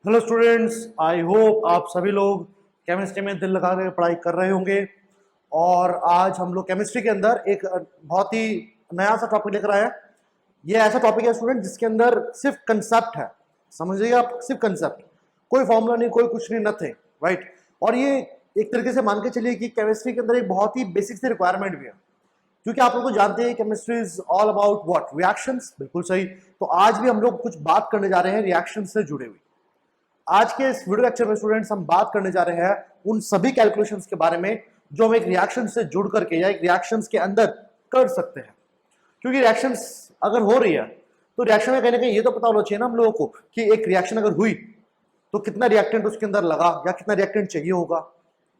Hello students, I hope आप सभी लोग केमिस्ट्री में दिल लगा कर पढ़ाई कर रहे होंगे। और आज हम लोग केमिस्ट्री के अंदर एक बहुत ही नया सा टॉपिक लेकर आए हैं। ये ऐसा टॉपिक है स्टूडेंट जिसके अंदर सिर्फ कंसेप्ट है। समझिए आप, सिर्फ कंसेप्ट, कोई फॉर्मूला नहीं, कोई कुछ नहीं, नथिंग, राइट। और ये एक तरीके से मान के चलिए कि केमिस्ट्री के अंदर एक बहुत ही बेसिक सी रिक्वायरमेंट भी है, क्योंकि आप लोग को जानते हैं chemistry is all about what, reactions. बिल्कुल सही। तो आज भी हम लोग कुछ बात करने जा रहे हैं रिएक्शन से जुड़े हुए। आज के इस वीडियो लेक्चर में स्टूडेंट्स हम बात करने जा रहे हैं उन सभी कैलकुलेशंस के बारे में जो हम एक रिएक्शन से जुड़ करके या एक रिएक्शंस के अंदर कर सकते हैं। क्योंकि रिएक्शंस अगर हो रही है तो रिएक्शन में कहीं ना कहीं ये तो पता होना चाहिए ना हम लोगों को कि एक रिएक्शन अगर हुई तो कितना रिएक्टेंट उसके अंदर लगा या कितना रिएक्टेंट चाहिए होगा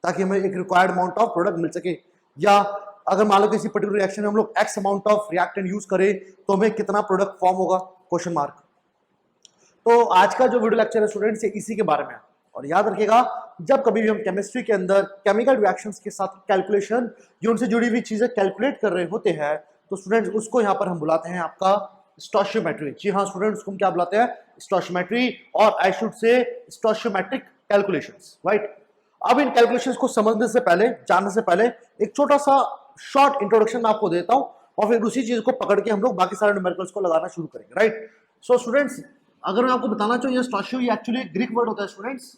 ताकि हमें एक रिक्वायर्ड अमाउंट ऑफ प्रोडक्ट मिल सके। या अगर मान लो किसी पर्टिकुलर रिएक्शन में हम लोग x amount of reactant use करें तो हमें कितना प्रोडक्ट फॉर्म होगा, क्वेश्चन मार्क। तो आज का जो वीडियो लेक्चर है स्टूडेंट्स ये इसी के बारे में है। और याद रखिएगा, जब कभी भी हम केमिस्ट्री के अंदर केमिकल रिएक्शंस के साथ कैलकुलेशन या उनसे जुड़ी हुई चीजें कैलकुलेट कर रहे होते हैं तो स्टूडेंट्स उसको यहाँ पर हम बुलाते हैं आपका स्टोइचियोमेट्री। जी हाँ स्टूडेंट्स, उसको हम क्या बुलाते हैं? स्टोइचियोमेट्री, और I should say स्टोइचियोमेट्रिक calculations, right. अब इन कैलकुलेशंस को समझने से पहले, जानने से पहले एक छोटा सा शॉर्ट इंट्रोडक्शन मैं आपको देता हूँ और फिर उसी चीज को पकड़ के हम लोग बाकी सारे न्यूमेरिकल्स को लगाना शुरू करेंगे, राइट। सो स्टूडेंट्स, अगर मैं आपको बताना चाहूँ, ये स्टोइचियो ये एक्चुअली एक ग्रीक वर्ड होता है students,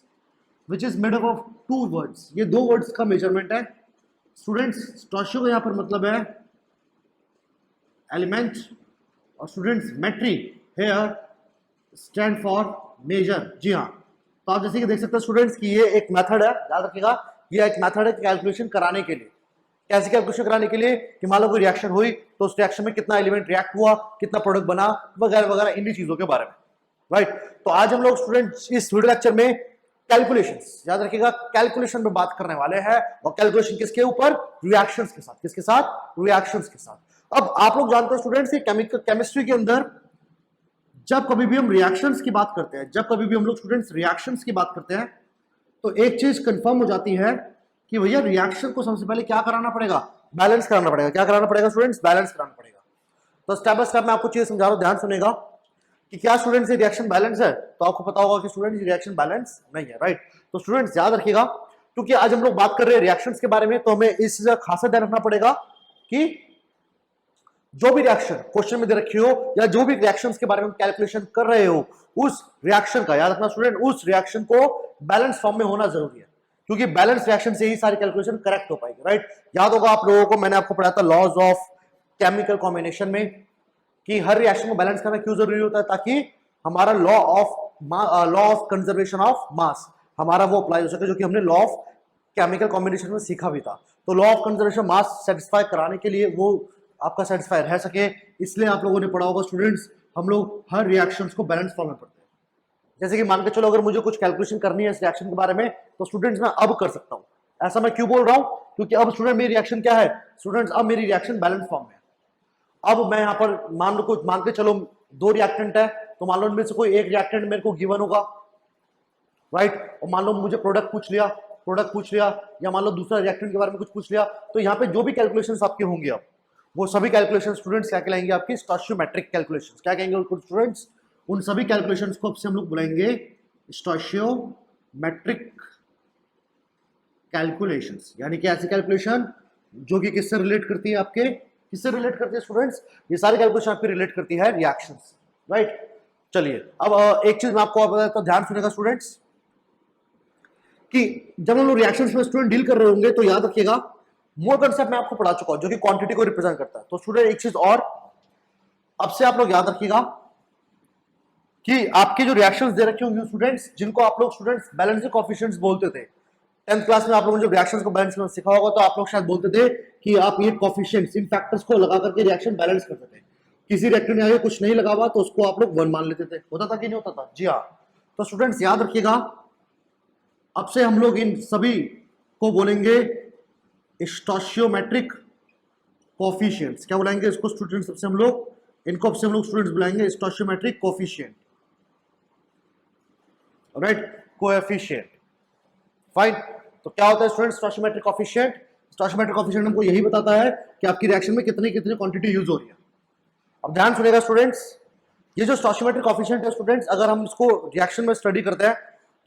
which is made up of two words. ये दो वर्ड्स का मेजरमेंट है स्टूडेंट्स। स्टोइचियो का यहाँ पर मतलब है एलिमेंट, और students metry here stand for measure. जी हाँ, तो आप जैसे कि देख सकते हैं स्टूडेंट्स कि ये एक मेथड है, याद रखिएगा ये एक मेथड है कैलकुलेशन कराने के लिए। कैसे कैलकुलेशन कराने के लिए कि मान लो कोई रिएक्शन हुई तो उस रिएक्शन में कितना एलिमेंट रिएक्ट हुआ, कितना प्रोडक्ट बना, वगैरह वगैरह, इन्हीं चीजों के बारे में, राइट। तो आज हम लोग स्टूडेंट्स इस वीडियो लेक्चर में कैलकुलेशंस, याद रखिएगा कैलकुलेशन में बात करने वाले हैं। और कैलकुलेशन किसके ऊपर? रिएक्शंस के साथ। किसके साथ? रिएक्शंस के साथ। अब आप लोग जानते हैं स्टूडेंट्स कि केमिस्ट्री के अंदर जब कभी भी हम रिएक्शंस की बात करते हैं, जब कभी भी हम लोग स्टूडेंट्स रिएक्शंस की बात करते हैं तो एक चीज कंफर्म हो जाती है कि भैया रिएक्शन को सबसे पहले क्या कराना पड़ेगा? बैलेंस कराना पड़ेगा। क्या कराना पड़ेगा स्टूडेंट्स? बैलेंस कराना पड़ेगा। तो स्टेप बाय स्टेप मैं आपको चीज समझा रहा हूं, ध्यान सुनेगा कि क्या स्टूडेंट्स ये रिएक्शन बैलेंस है। तो आपको पता होगा कि स्टूडेंट्स रिएक्शन बैलेंस नहीं है, राइट। तो स्टूडेंट्स याद रखिएगा, क्योंकि आज हम लोग बात कर रहे हैं रिएक्शंस के बारे में, तो हमें इस चीज का खासा ध्यान रखना पड़ेगा कि जो भी रिएक्शन क्वेश्चन में दे रखी हो या जो भी रिएक्शंस के बारे में कैलकुलेशन कर रहे हो, उस रिएक्शन का, याद रखना स्टूडेंट, उस रिएक्शन को बैलेंस फॉर्म में होना जरूरी है, क्योंकि बैलेंस रिएक्शन से ही सारी कैलकुलेशन करेक्ट हो पाएगी, राइट। याद होगा आप लोगों को, मैंने आपको पढ़ाया था लॉज ऑफ केमिकल कॉम्बिनेशन में कि हर रिएक्शन को बैलेंस करना क्यों जरूरी होता है, ताकि हमारा law of conservation of mass हमारा वो अप्लाई हो सके, जो कि हमने लॉ ऑफ केमिकल कॉम्बिनेशन में सीखा भी था। तो law of conservation mass satisfy कराने के लिए, वो आपका सेटिस्फाई रह सके, इसलिए आप लोगों ने पढ़ा होगा स्टूडेंट्स, हम लोग हर रिएक्शंस को बैलेंस फॉर्म में पढ़ते हैं। जैसे कि मान के चलो अगर मुझे कुछ कैलकुलेशन करनी है इस रिएक्शन के बारे में तो स्टूडेंट्स मैं अब कर सकता हूं। ऐसा मैं क्यों बोल रहा हूं? क्योंकि अब स्टूडेंट मेरी रिएक्शन क्या है स्टूडेंट्स? अब मेरी रिएक्शन बैलेंस फॉर्म में है। अब मैं यहां पर मान के चलो दो रिएक्टेंट है, तो मान लो इनमें से कोई एक रिएक्टेंट मेरे को गिवन होगा, राइट। और मान लो मुझे प्रोडक्ट पूछ लिया, या मान लो दूसरा रिएक्टेंट के बारे में कुछ पूछ लिया, तो यहाँ पे जो भी कैलकुलेशंस आपके होंगे अब वो सभी कैलकुलेशन स्टूडेंट्स क्या कहलाएंगे? आपकी स्टोइचियोमेट्रिक कैलकुलेशंस। क्या कहेंगे स्टूडेंट्स? उन सभी कैलकुलेशंस को अब से हम लोग बुलाएंगे स्टोइचियोमेट्रिक कैलकुलेशंस। यानी कि ऐसी कैलकुलेशन जो कि किससे रिलेट करती है? आपके किससे रिलेट करती है स्टूडेंट्स? ये सारी कैलकुलेशन आपकी रिलेट करती है रिएक्शंस, राइट। चलिए अब एक चीज मैं आपको बताता हूं, ध्यान सुनेगा स्टूडेंट्स, कि जब हम लोग रिएक्शंस में स्टूडेंट डील कर रहे होंगे तो याद रखिएगा मोर कंसेप्ट मैं आपको पढ़ा चुका हूं जो कि क्वांटिटी को रिप्रेजेंट करता है। तो स्टूडेंट एक चीज और अब से आप लोग याद रखिएगा कि आपके जो रिएक्शंस दे रखे होंगे स्टूडेंट्स, जिनको आप लोग स्टूडेंट्स बैलेंसिंग कोएफिशिएंट्स बोलते थे 10th क्लास में, आप लोगों ने जब रिएक्शंस को बैलेंस करना सीखा होगा तो आप लोग शायद बोलते थे कि आप ये कोएफिशिएंट्स, इन फैक्टर्स को लगा करके रिएक्शन बैलेंस करते थे। किसी रिएक्टेंट में आगे कुछ नहीं लगा हुआ तो उसको आप लोग 1 मान लेते थे। होता था कि नहीं होता था? जी हाँ। तो स्टूडेंट्स याद रखिएगा, अब से हम लोग इन सभी को बोलेंगे स्टोइचियोमेट्रिक कोएफिशिएंट्स। क्या बुलाएंगे इसको स्टूडेंट्स? सबसे हम लोग इनको से हम लोग स्टूडेंट्स बुलाएंगे स्टोइचियोमेट्रिक कोएफिशिएंट, राइट, कोएफिशिएंट, फाइन। तो क्या होता है स्टूडेंट्स स्टोइचियोमेट्रिक कोएफिशिएंट? स्टोइचियोमेट्रिक कोएफिशिएंट हमको यही बताता है कि आपकी रिएक्शन में कितनी कितनी क्वांटिटी यूज हो रही है। अब ध्यान सुनेगा स्टूडेंट्स, ये जो स्टोइचियोमेट्रिक कोएफिशिएंट है स्टूडेंट्स, अगर हम इसको रिएक्शन में स्टडी करते हैं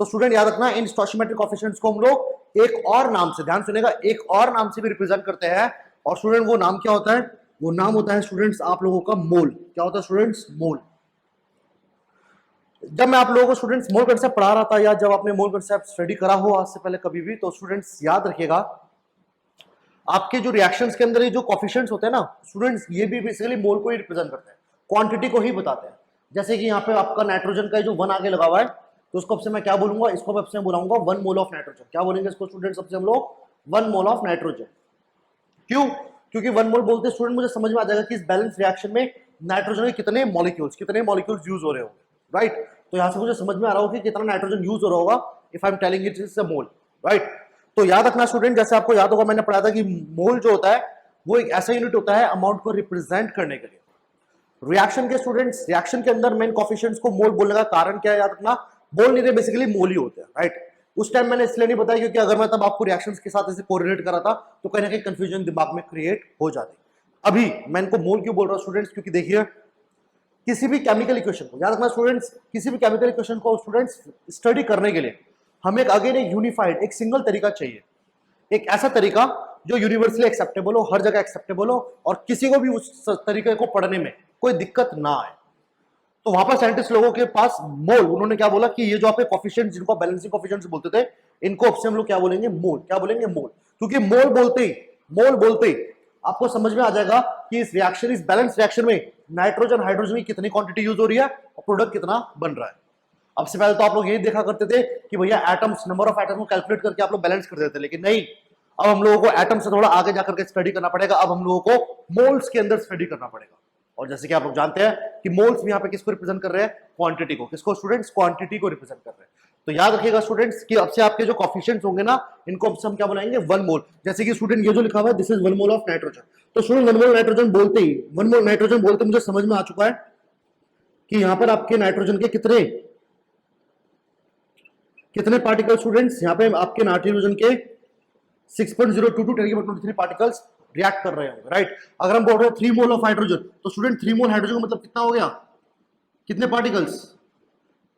तो स्टूडेंट याद रखना, इन स्टोइचियोमेट्रिक कोएफिशिएंट्स को हम लोग एक और नाम से, ध्यान सुनेगा, एक और नाम से भी रिप्रेजेंट करते हैं। और स्टूडेंट वो नाम क्या होता है? वो नाम होता है स्टूडेंट्स आप लोगों का मोल। क्या होता है स्टूडेंट्स? मोल। जब मैं आप लोगों को स्टूडेंट्स मोल कंसेप्ट पढ़ा रहा था, या जब आपने मोल कंसेप्ट स्टडी करा हो आज से पहले कभी भी, तो स्टूडेंट्स याद रखिएगा, आपके जो रिएक्शंस के अंदर ये जो कोएफिशिएंट्स होते हैं ना स्टूडेंट्स, ये भी बेसिकली मोल को ही रिप्रेजेंट करते हैं, क्वांटिटी को ही बताते हैं। जैसे कि यहाँ पे आपका नाइट्रोजन का जो 1 आगे लगा हुआ है, तो उसको अब से मैं क्या बोलूंगा? इसको अब से बुलाऊंगा 1 मोल ऑफ नाइट्रोजन। क्या बोलेंगे इसको स्टूडेंट्स? सबसे हम लोग 1 मोल ऑफ नाइट्रोजन। क्यों? क्योंकि 1 मोल बोलते स्टूडेंट मुझे समझ में आ जाएगा कि इस बैलेंस रिएक्शन में नाइट्रोजन के कितने मॉलिक्यूल्स यूज हो रहे होंगे, राइट? तो यहां से मुझे समझ में आ रहा होगा कि कितना नाइट्रोजन यूज हो रहा होगा if I am telling it is a mole, right? तो याद रखना स्टूडेंट, जैसे आपको याद होगा मैंने पढ़ा था कि मोल जो होता है वो एक ऐसा यूनिट होता है अमाउंट को रिप्रेजेंट करने के लिए। रिएक्शन के स्टूडेंट्स, रिएक्शन के अंदर मेन कोएफिशिएंट्स को मोल बोलने का कारण क्या है? याद रखना, मोल नहीं, बेसिकली मोल ही होते हैं, राइट? उस टाइम मैंने इसलिए नहीं बताया क्योंकि अगर मैं तब आपको रिएक्शंस के साथ ऐसे कोरिलेट करा था तो कहीं ना कहीं कंफ्यूजन दिमाग में क्रिएट हो जाती। अभी मैं इनको मोल क्यों बोल रहा हूं स्टूडेंट्स? क्योंकि देखिए, किसी भी केमिकल इक्वेशन को याद रखना स्टूडेंट्स, किसी भी केमिकल इक्वेशन को स्टूडेंट्स स्टडी करने के लिए हमें एक अगेन एक यूनिफाइड, एक सिंगल तरीका चाहिए, एक ऐसा तरीका जो यूनिवर्सली एक्सेप्टेबल हो, हर जगह एक्सेप्टेबल हो, और किसी को भी उस तरीके को पढ़ने में कोई दिक्कत ना आए। तो वहां पर साइंटिस्ट लोगों के पास मोल, उन्होंने क्या बोला कि ये जो आपके कोएफिशिएंट्स जिनको बैलेंसिंग कोएफिशिएंट्स बोलते थे, इनको अब से हम लोग क्या बोलेंगे? मोल। क्या बोलेंगे? मोल। क्योंकि मोल बोलते ही आपको समझ में आ जाएगा कि इस रिएक्शन, इस बैलेंस रिएक्शन में नाइट्रोजन हाइड्रोजन की कितनी क्वांटिटी यूज हो रही है और प्रोडक्ट कितना बन रहा है। अब से पहले तो आप लोग यही देखा करते थे कि भैया एटम्स, नंबर ऑफ एटम्स को कैलकुलेट करके आप लोग बैलेंस कर देते थे, लेकिन नहीं, अब हम लोगों को एटम से थोड़ा आगे जाकर के स्टडी करना पड़ेगा। अब हम लोगों को मोल्स के अंदर स्टडी करना पड़ेगा। और जैसे कि आप लोग जानते हैं कि मोल्स भी यहाँ पे किसको रिप्रेजेंट कर रहे हैं? क्वांटिटी को। किसको स्टूडेंट्स? क्वांटिटी को रिप्रेजेंट कर रहे हैं। तो याद रखिएगा स्टूडेंट्स कि अब से आपके जो कोएफिशिएंट्स होंगे ना, इनको अब से हम क्या बुलाएंगे? 1 मोल। जैसे कि स्टूडेंट ये जो लिखा हुआ है, this is 1 mole of nitrogen. तो स्टूडेंट 1 मोल नाइट्रोजन बोलते ही, 1 मोल नाइट्रोजन बोलते मुझे समझ में आ चुका है कि यहां पर आपके नाइट्रोजन के कितने पार्टिकल स्टूडेंट्स, यहां पे आपके नाइट्रोजन के 6.022 10 की पावर 23 पार्टिकल्स रिएक्ट कर रहे होंगे, राइट? अगर हम बोल रहे हैं 3 मोल ऑफ हाइड्रोजन, तो स्टूडेंट 3 मोल हाइड्रोजन का मतलब कितना हो गया? कितने पार्टिकल्स?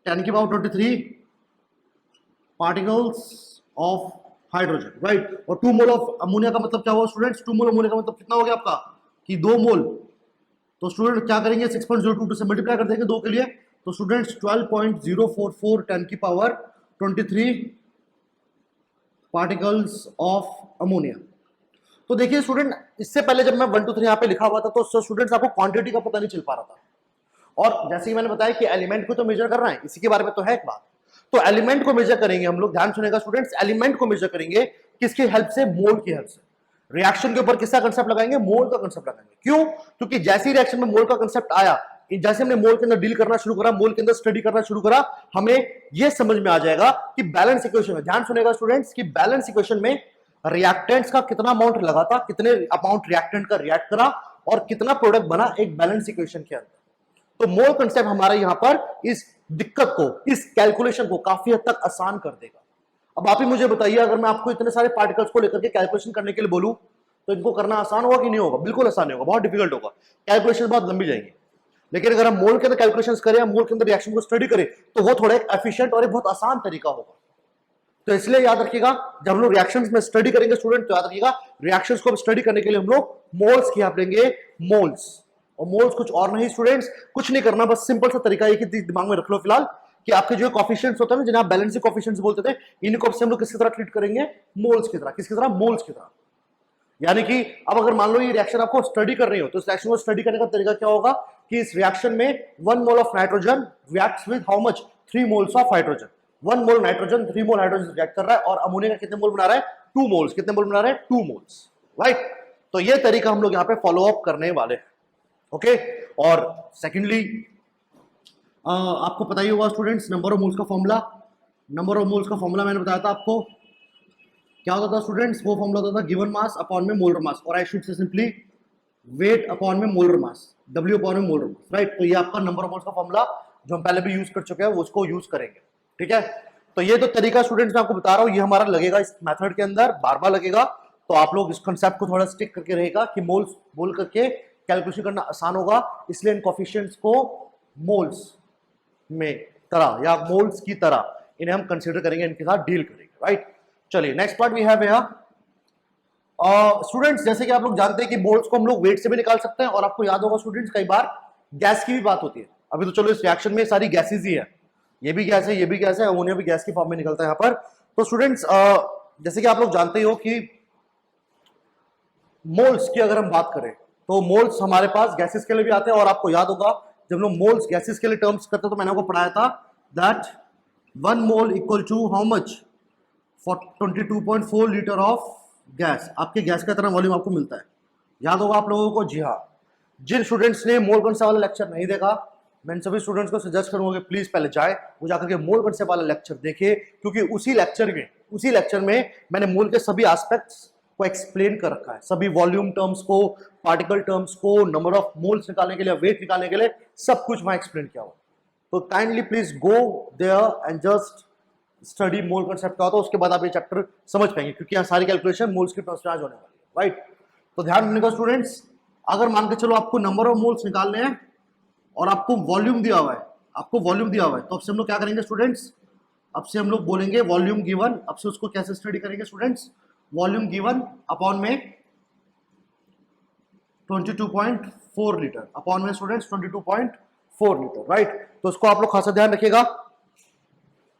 10 की power 23 particles of hydrogen, right? और 2 मोल ऑफ अमोनिया का मतलब क्या हुआ स्टूडेंट्स? 2 मोल अमोनिया का मतलब कितना हो गया आपका? कि 2 मोल। तो स्टूडेंट क्या करेंगे? 6.022 से मल्टीप्लाई कर देंगे 2 के लिए, तो स्टूडेंट्स 12.044 10 की पावर 23 पार्टिकल्स ऑफ अमोनिया। तो देखिए स्टूडेंट, इससे पहले जब मैं 1 2 3 यहाँ पे लिखा हुआ था तो स्टूडेंट्स आपको क्वांटिटी का पता नहीं चल पा रहा था। और जैसे ही मैंने बताया कि एलिमेंट को तो मेजर करना है, इसी के बारे में तो है एक बात। तो एलिमेंट को मेजर करेंगे हम लोग, ध्यान सुनेगा स्टूडेंट्स, एलिमेंट को मेजर करेंगे किसकी हेल्प से? मोल की हेल्प से। रिएक्शन के ऊपर किसका कंसेप्ट लगाएंगे? मोल का कंसेप्ट लगाएंगे। क्यों? क्योंकि जैसे ही रिएक्शन में मोल का कंसेप्ट आया, जैसे हमने मोल के अंदर डील करना शुरू करा, मोल के अंदर स्टडी करना शुरू करा, हमें यह समझ में आ जाएगा कि बैलेंस इक्वेशन में, ध्यान सुनेगा स्टूडेंट्स, कि बैलेंस इक्वेशन में रिएक्टेंट्स का कितना अमाउंट लगा था, कितने अमाउंट रिएक्टेंट का रिएक्ट करा और कितना प्रोडक्ट बना एक बैलेंस इक्वेशन के अंदर। तो मोल कंसेप्ट हमारा यहां पर इस दिक्कत को, इस कैलकुलेशन को काफी हद तक आसान कर देगा। अब आप ही मुझे बताइए, अगर मैं आपको इतने सारे पार्टिकल्स को लेकर के कैलकुलेशन करने के लिए बोलूं तो इनको करना आसान होगा कि नहीं होगा? बिल्कुल आसान नहीं होगा, बहुत डिफिकल्ट होगा, कैलकुलेशन बहुत लंबी जाएगी। लेकिन अगर हम मोल के अंदर कैलकुलेशंस करें, मोल के अंदर रिएक्शन को स्टडी करें, तो वो थोड़ा एक एफिशिएंट और एक बहुत आसान तरीका होगा। तो इसलिए याद रखिएगा, जब हम लोग रिएक्शंस में स्टडी करेंगे स्टूडेंट, तो याद रखिएगा रिएक्शंस को स्टडी करने के लिए हम लोग मोल्स की हेल्प लेंगे, मोल्स। और मोल्स कुछ और नहीं स्टूडेंट्स, कुछ नहीं करना, बस सिंपल सा तरीका एक ही दिमाग में रख लो फिलहाल, कि आपके जो कोएफिशिएंट्स होते हैं ना, जिन्हें आप बैलेंसिंग कोएफिशिएंट्स बोलते थे, इनको हम लोग किसकी तरह ट्रीट करेंगे? मोल्स की तरह। किसकी तरह? मोल्स की तरह। यानी कि अब अगर मान लो ये रिएक्शन आपको स्टडी कर रही हो, तो इस रिएक्शन को स्टडी करने का तरीका क्या होगा कि इस रिएक्शन में 1 mole of nitrogen reacts with how much? 3 moles of hydrogen. 1 mole nitrogen 3 mole hydrogen react कर रहा है, और अमोनिया का कितने मोल बना रहा है? 2 मोल्स। कितने मोल बना रहा है? 2 मोल्स, राइट? तो ये तरीका हम लोग यहाँ पे फॉलो अप करने वाले हैं, ओके? और सेकेंडली आपको पता ही होगा स्टूडेंट्स, नंबर ऑफ मोल्स का फॉर्मूला, नंबर ऑफ मोल्स का फॉर्मूला मैंने बताया था आपको, क्या होता था स्टूडेंट्स? वो फॉर्मूला होता था गिवन मास अपॉन में मोलर मास, और I should say simply weight upon में मोलर मास, W अपॉन में मोलर मास, राइट? तो ये आपका नंबर ऑफ मोल्स का फॉर्मूला जो हम पहले भी यूज कर चुके हैं, उसको यूज करेंगे, ठीक है? तो ये तो तरीका स्टूडेंट्स मैं आपको बता रहा हूँ, ये हमारा लगेगा इस मेथड के अंदर, बार बार लगेगा। तो आप लोग इस कंसेप्ट को थोड़ा स्टिक करके रहेगा कि मोल्स बोल करके कैलकुलेशन करना आसान होगा, इसलिए इन कोएफिशिएंट्स को मोल्स में तरह या मोल्स की तरह इन्हें हम कंसिडर करेंगे, इनके साथ डील करेंगे, राइट। चलिए next part we have here students, जैसे कि आप लोग जानते हैं कि मोल्स को हम लोग वेट से भी निकाल सकते हैं, और आपको याद होगा स्टूडेंट्स कई बार गैस की भी बात होती है। अभी तो चलो इस रिएक्शन में सारी गैसेज ही है, ये भी गैस है, ये भी गैस है, अमोनिया भी गैस की फॉर्म में निकलता है यहाँ पर। तो स्टूडेंट्स जैसे कि आप लोग जानते हो कि मोल्स की अगर हम बात करें तो मोल्स हमारे पास गैसेस के लिए भी आते हैं, और आपको याद होगा जब लोग मोल्स गैसेस के लिए टर्म्स करते हैं तो मैंने आपको पढ़ाया था that 1 mole equal to how much, 22.4 litre of gas. आपके गैस का इतना वॉल्यूम आपको मिलता है, याद होगा आप लोगों को। जी हाँ, जिन स्टूडेंट्स ने मोल कॉन्सेप्ट वाला लेक्चर नहीं देखा, मैं सभी स्टूडेंट्स को सजेस्ट करूंगा कि प्लीज पहले जाए वो जाकर के मोल कॉन्सेप्ट वाला लेक्चर देखे, क्योंकि उसी लेक्चर में मैंने मोल के सभी एस्पेक्ट्स को एक्सप्लेन कर रखा है, सभी वॉल्यूम टर्म्स को, पार्टिकल टर्म्स को, नंबर ऑफ मोल्स निकालने के लिए, वेट निकालने के लिए, सब कुछ वहां एक्सप्लेन किया हुआ। तो kindly please go there and just study mole concept का होता है, उसके बाद आप ये चैप्टर समझ पाएंगे, क्योंकि यहाँ सारी कैलकुलेशन मोल्स के टर्म्स में आज होने वाली है, राइट। तो ध्यान रखने का स्टूडेंट्स, अगर मान के चलो आपको नंबर ऑफ मोल्स निकालने हैं और आपको वॉल्यूम दिया हुआ है, तो अब से हम लोग क्या करेंगे स्टूडेंट्स, अब से हम लोग बोलेंगे वॉल्यूम गिवन। अब से उसको कैसे स्टडी करेंगे स्टूडेंट्स, वॉल्यूम गिवन अपॉन में 22.4 लीटर, अपॉन में स्टूडेंट्स 22.4 लीटर, राइट। तो इसको आप लोग खासा ध्यान रखिएगा,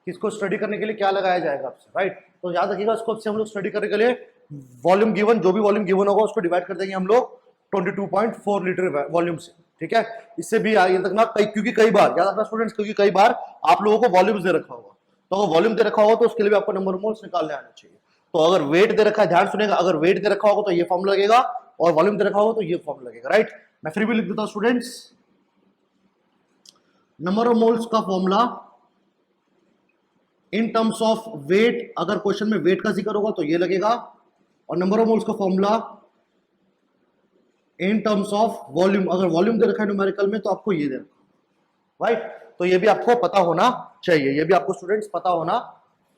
इसको स्टडी करने के लिए क्या लगाया जाएगा आपसे, राइट। तो याद रखिएगा, इसको हम लोग स्टडी करने के लिए वॉल्यूम गिवन, जो भी वॉल्यूम गिवन होगा उसको डिवाइड कर देंगे हम लोग 22.4 लीटर वॉल्यूम से, ठीक है। इससे भी आगे तक ना क्योंकि कई बार याद रखना स्टूडेंट्स, क्योंकि कई बार आप लोगों को वॉल्यूम्स दे रखा होगा, तो अगर वॉल्यूम दे रखा होगा तो उसके लिए भी आपको नंबर ऑफ मोल्स निकालने आना चाहिए। तो अगर वेट दे रखा है, ध्यान सुनेगा, अगर वेट दे रखा होगा तो ये फॉर्म लगेगा, और वॉल्यूम दे रखा होगा तो ये फॉर्म लगेगा, राइट। मैं फिर भी लिख देता हूं स्टूडेंट्स, नंबर ऑफ मोल्स का formula in terms of weight, अगर क्वेश्चन में वेट का जिक्र होगा तो ये लगेगा, और नंबर ऑफ मोल्स का formula in terms of volume, अगर वॉल्यूम दे रखा है न्यूमेरिकल में तो आपको ये दे रखा, राइट। तो ये भी आपको पता होना चाहिए, ये भी आपको स्टूडेंट्स पता होना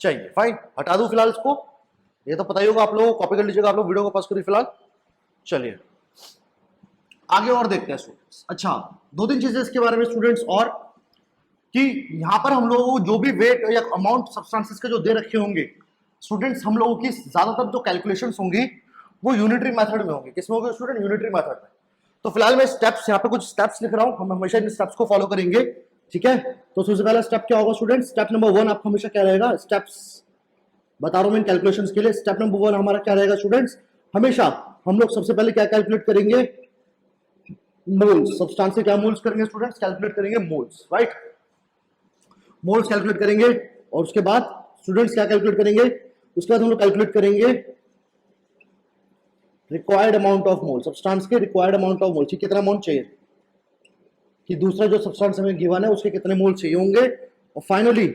चाहिए, फाइन। हटा दूं फिलहाल इसको, ये तो पता ही होगा आप लोगों को, कॉपी कर लीजिएगा आप लोग, वीडियो को पॉज करिए फिलहाल। चलिए आगे और देखते हैं स्टूडेंट्स। अच्छा, 2-3 चीजें इसके बारे में स्टूडेंट्स, और कि यहां पर हम लोगों को जो भी वेट या अमाउंट सब्सटेंसेस के जो दे रखे होंगे स्टूडेंट्स, हम लोगों की ज्यादातर जो कैलकुलेशंस होंगी वो यूनिटरी मेथड में होंगे। किसमें होंगे स्टूडेंट, यूनिटरी मेथड में। तो फिलहाल मैं स्टेप्स यहाँ पे कुछ स्टेप्स लिख रहा हूं, हम हमेशा इन स्टेप्स को फॉलो करेंगे, ठीक है। तो सबसे पहला स्टेप क्या होगा स्टूडेंट, स्टेप नंबर 1 आपका हमेशा क्या रहेगा, स्टेप्स बता रहा हूं मैं कैलकुलेशंस के लिए। स्टेप नंबर 1 हमारा क्या रहेगा स्टूडेंट्स, हमेशा हम लोग सबसे पहले क्या कैलकुलेट करेंगे, मोल्स। सब्सटेंस से क्या मोल्स करेंगे स्टूडेंट्स, कैलकुलेट करेंगे मोल्स, राइट। मोल्स कैलकुलेट करेंगे, और उसके बाद स्टूडेंट्स क्या कैलकुलेट करेंगे, उसके बाद हम लोग कैलकुलेट करेंगे required amount of mole, substance के रिक्वायर्ड अमाउंट ऑफ मोल, कितना अमाउंट चाहिए, कि दूसरा जो सब्सटेंस हमें गिवन है उसके कितने मोल चाहिए होंगे। और फाइनली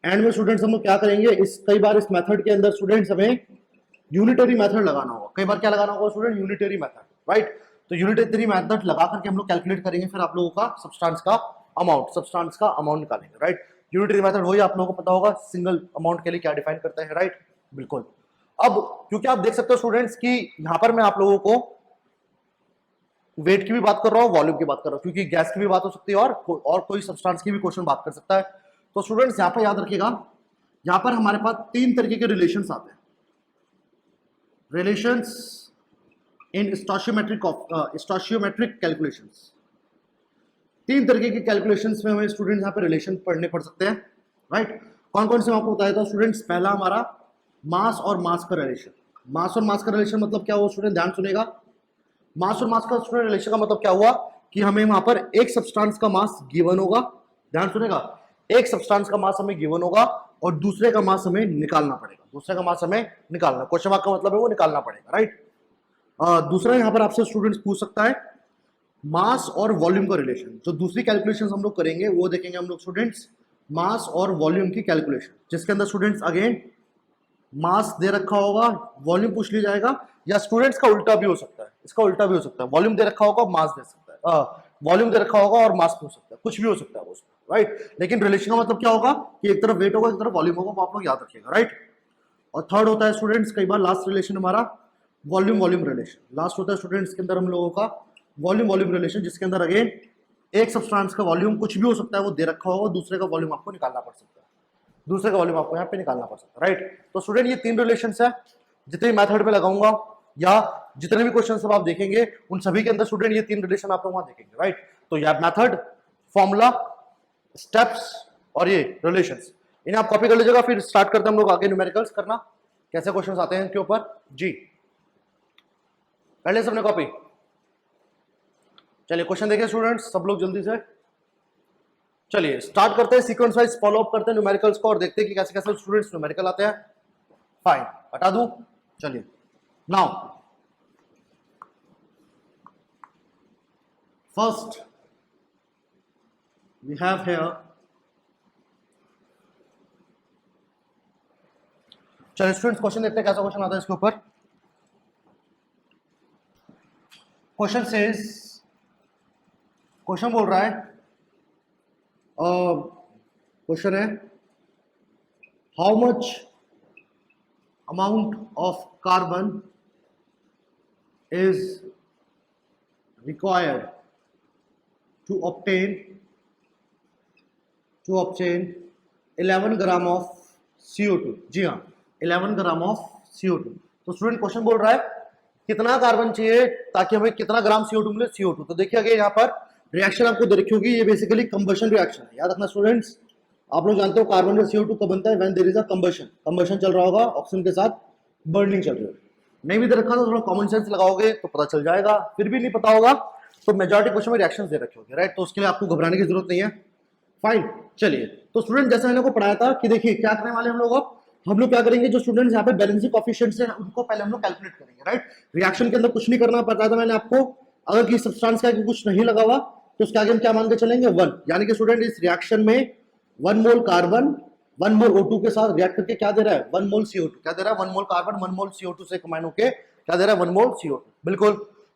एंड में स्टूडेंट्स हम लोग क्या करेंगे, इस कई बार इस मेथड के अंदर स्टूडेंट्स हमें यूनिटरी मेथड लगाना होगा, कई बार क्या लगाना होगा स्टूडेंट, यूनिटरी मेथड, राइट। तो यूनिटरी मेथड लगा करके हम लोग कैलकुलेट करेंगे फिर आप लोगों का सब्सटेंस का अमाउंट निकालेंगे, राइट। यूनिटरी मेथड वही आप लोगों को पता होगा सिंगल अमाउंट के लिए क्या डिफाइन करता है, राइट, बिल्कुल। अब क्योंकि आप देख सकते हो स्टूडेंट्स कि यहां पर मैं आप लोगों को वेट की भी बात कर रहा हूं, वॉल्यूम की बात कर रहा हूं, क्योंकि गैस की भी बात हो सकती है और कोई सब्सटेंस की भी क्वेश्चन बात कर सकता है। तो स्टूडेंट्स यहां पर याद रखिएगा, यहां पर हमारे पास 3 तरीके के रिलेशंस आते हैं, रिलेशंस इन स्टोशियोमेट्रिक कैलकुलेशंस। 3 तरीके के कैलकुलेशंस में हमें स्टूडेंट्स यहां पर रिलेशन पढ़ने पड़ सकते हैं, राइट। कौन कौन से मैं आपको बताया था स्टूडेंट्स, पहला हमारा मास और मास का रिलेशन। मास और मास का रिलेशन मतलब क्या हुआ स्टूडेंट, ध्यान सुनेगा। मास और मास का स्टूडेंट रिलेशन का मतलब क्या हुआ कि हमें वहां पर एक सब्सटेंस का मास गिवन होगा, ध्यान सुनेगा, एक सब्सटेंस का मास हमें गिवन होगा और दूसरे का मास हमें निकालना पड़ेगा, दूसरे का मास हमें निकालना, क्वेश्चन मार्क का मतलब है वो निकालना पड़ेगा, राइट। दूसरा यहां पर आपसे स्टूडेंट्स पूछ सकता है मास और वॉल्यूम का रिलेशन। जो दूसरी कैलकुलेशन हम लोग करेंगे वो देखेंगे हम लोग स्टूडेंट्स मास और वॉल्यूम की कैलकुलेशन, जिसके अंदर स्टूडेंट्स अगेन मास दे रखा होगा, वॉल्यूम पूछ लिया जाएगा, या स्टूडेंट्स का उल्टा भी हो सकता है, इसका उल्टा भी हो सकता है, वॉल्यूम दे रखा होगा मास दे सकता है, वॉल्यूम दे रखा होगा और मास हो सकता है, कुछ भी हो सकता है उसमें, राइट। लेकिन रिलेशन का मतलब क्या होगा कि एक तरफ वेट होगा एक तरफ वॉल्यूम होगा, वो आप लोग याद रखिएगा, राइट। और थर्ड होता है स्टूडेंट्स कई बार लास्ट रिलेशन हमारा वॉल्यूम रिलेशन, लास्ट होता है स्टूडेंट्स के अंदर हम लोगों का वॉल्यूम रिलेशन, जिसके अंदर अगेन एक सब्सटेंस का वॉल्यूम कुछ भी हो सकता है वो दे रखा होगा, दूसरे का वॉल्यूम आपको निकालना पड़ सकता है। दूसरे का वॉल्यूम आपको यहाँ पे निकालना पड़ सकता है, राइट। तो स्टूडेंट ये 3 रिलेशन है, जितने मेथड पे लगाऊंगा या जितने भी क्वेश्चन सब आप देखेंगे उन सभी के अंदर स्टूडेंट ये 3 रिलेशन आप लोग वहां देखेंगे, राइट। तो ये मेथड, फॉर्मूला, स्टेप्स और ये रिलेशंस, इन्हें आप कॉपी कर लीजिएगा। फिर स्टार्ट करते हैं हम लोग आगे न्यूमेरिकल्स करना, कैसे क्वेश्चंस आते हैं इनके ऊपर जी। कर ले सबने कॉपी? चलिए क्वेश्चन देखिए स्टूडेंट्स सब लोग जल्दी से। चलिए स्टार्ट करते हैं, सीक्वेंस वाइज फॉलो अप करते हैं न्यूमेरिकल्स को और देखते हैं कि कैसे कैसे स्टूडेंट्स न्यूमेरिकल आते हैं। फाइन, हटा दूं? चलिए now first we have here, चलिए स्टूडेंट्स क्वेश्चन देखते हैं कैसा क्वेश्चन आता है इसके ऊपर। क्वेश्चन सेज, क्वेश्चन बोल रहा है, क्वेश्चन है how much amount of carbon is required to obtain 11 gram of CO2। जी हाँ, 11 ग्राम ऑफ CO2। तो स्टूडेंट क्वेश्चन बोल रहा है कितना कार्बन चाहिए ताकि हमें कितना ग्राम CO2 मिले, CO2। तो देखिए आगे यहाँ पर रिएक्शन आपको दे रखी होगी, ये बेसिकली कंबशन रिएक्शन है, याद रखना स्टूडेंट्स। आप लोग जानते हो कार्बन और CO2 कब बनता है, when there is a combustion चल रहा होगा, ऑक्सीजन के साथ बर्निंग चल रही होगी। नहीं भी दे रखा तो थोड़ा कॉमन सेंस लगाओगे तो पता चल जाएगा, फिर भी नहीं पता होगा तो मेजॉरिटी क्वेश्चन में रिएक्शंस दे रखे होंगे, राइट। तो उसके लिए आपको घबराने की जरूरत नहीं है, फाइन। चलिए तो स्टूडेंट जैसा मैंने को पढ़ाया था कि देखिए क्या करने वाले हम लोग, अब हम लोग क्या करेंगे, जो स्टूडेंट्स यहाँ पे बैलेंसिंग कोएफिशिएंट्स हैं उनको पहले हम लोग कैलकुलेट करेंगे, राइट। रिएक्शन के अंदर कुछ नहीं करना पड़ता था मैंने आपको, अगर किसी सब्सटेंस का कुछ नहीं लगा हुआ तो उसके आगे हम क्या मान के चलेंगे 1, यानी कि स्टूडेंट इस रिएक्शन में 1 मोल कार्बन 1 मोल O2 के साथ रिएक्ट करके क्या दे रहा है 1 मोल CO2, क्या दे रहा है 1 मोल कार्बन 1 मोल CO2 से कंबाइन होके क्या दे रहा है 1 मोल CO2, बिल्कुल।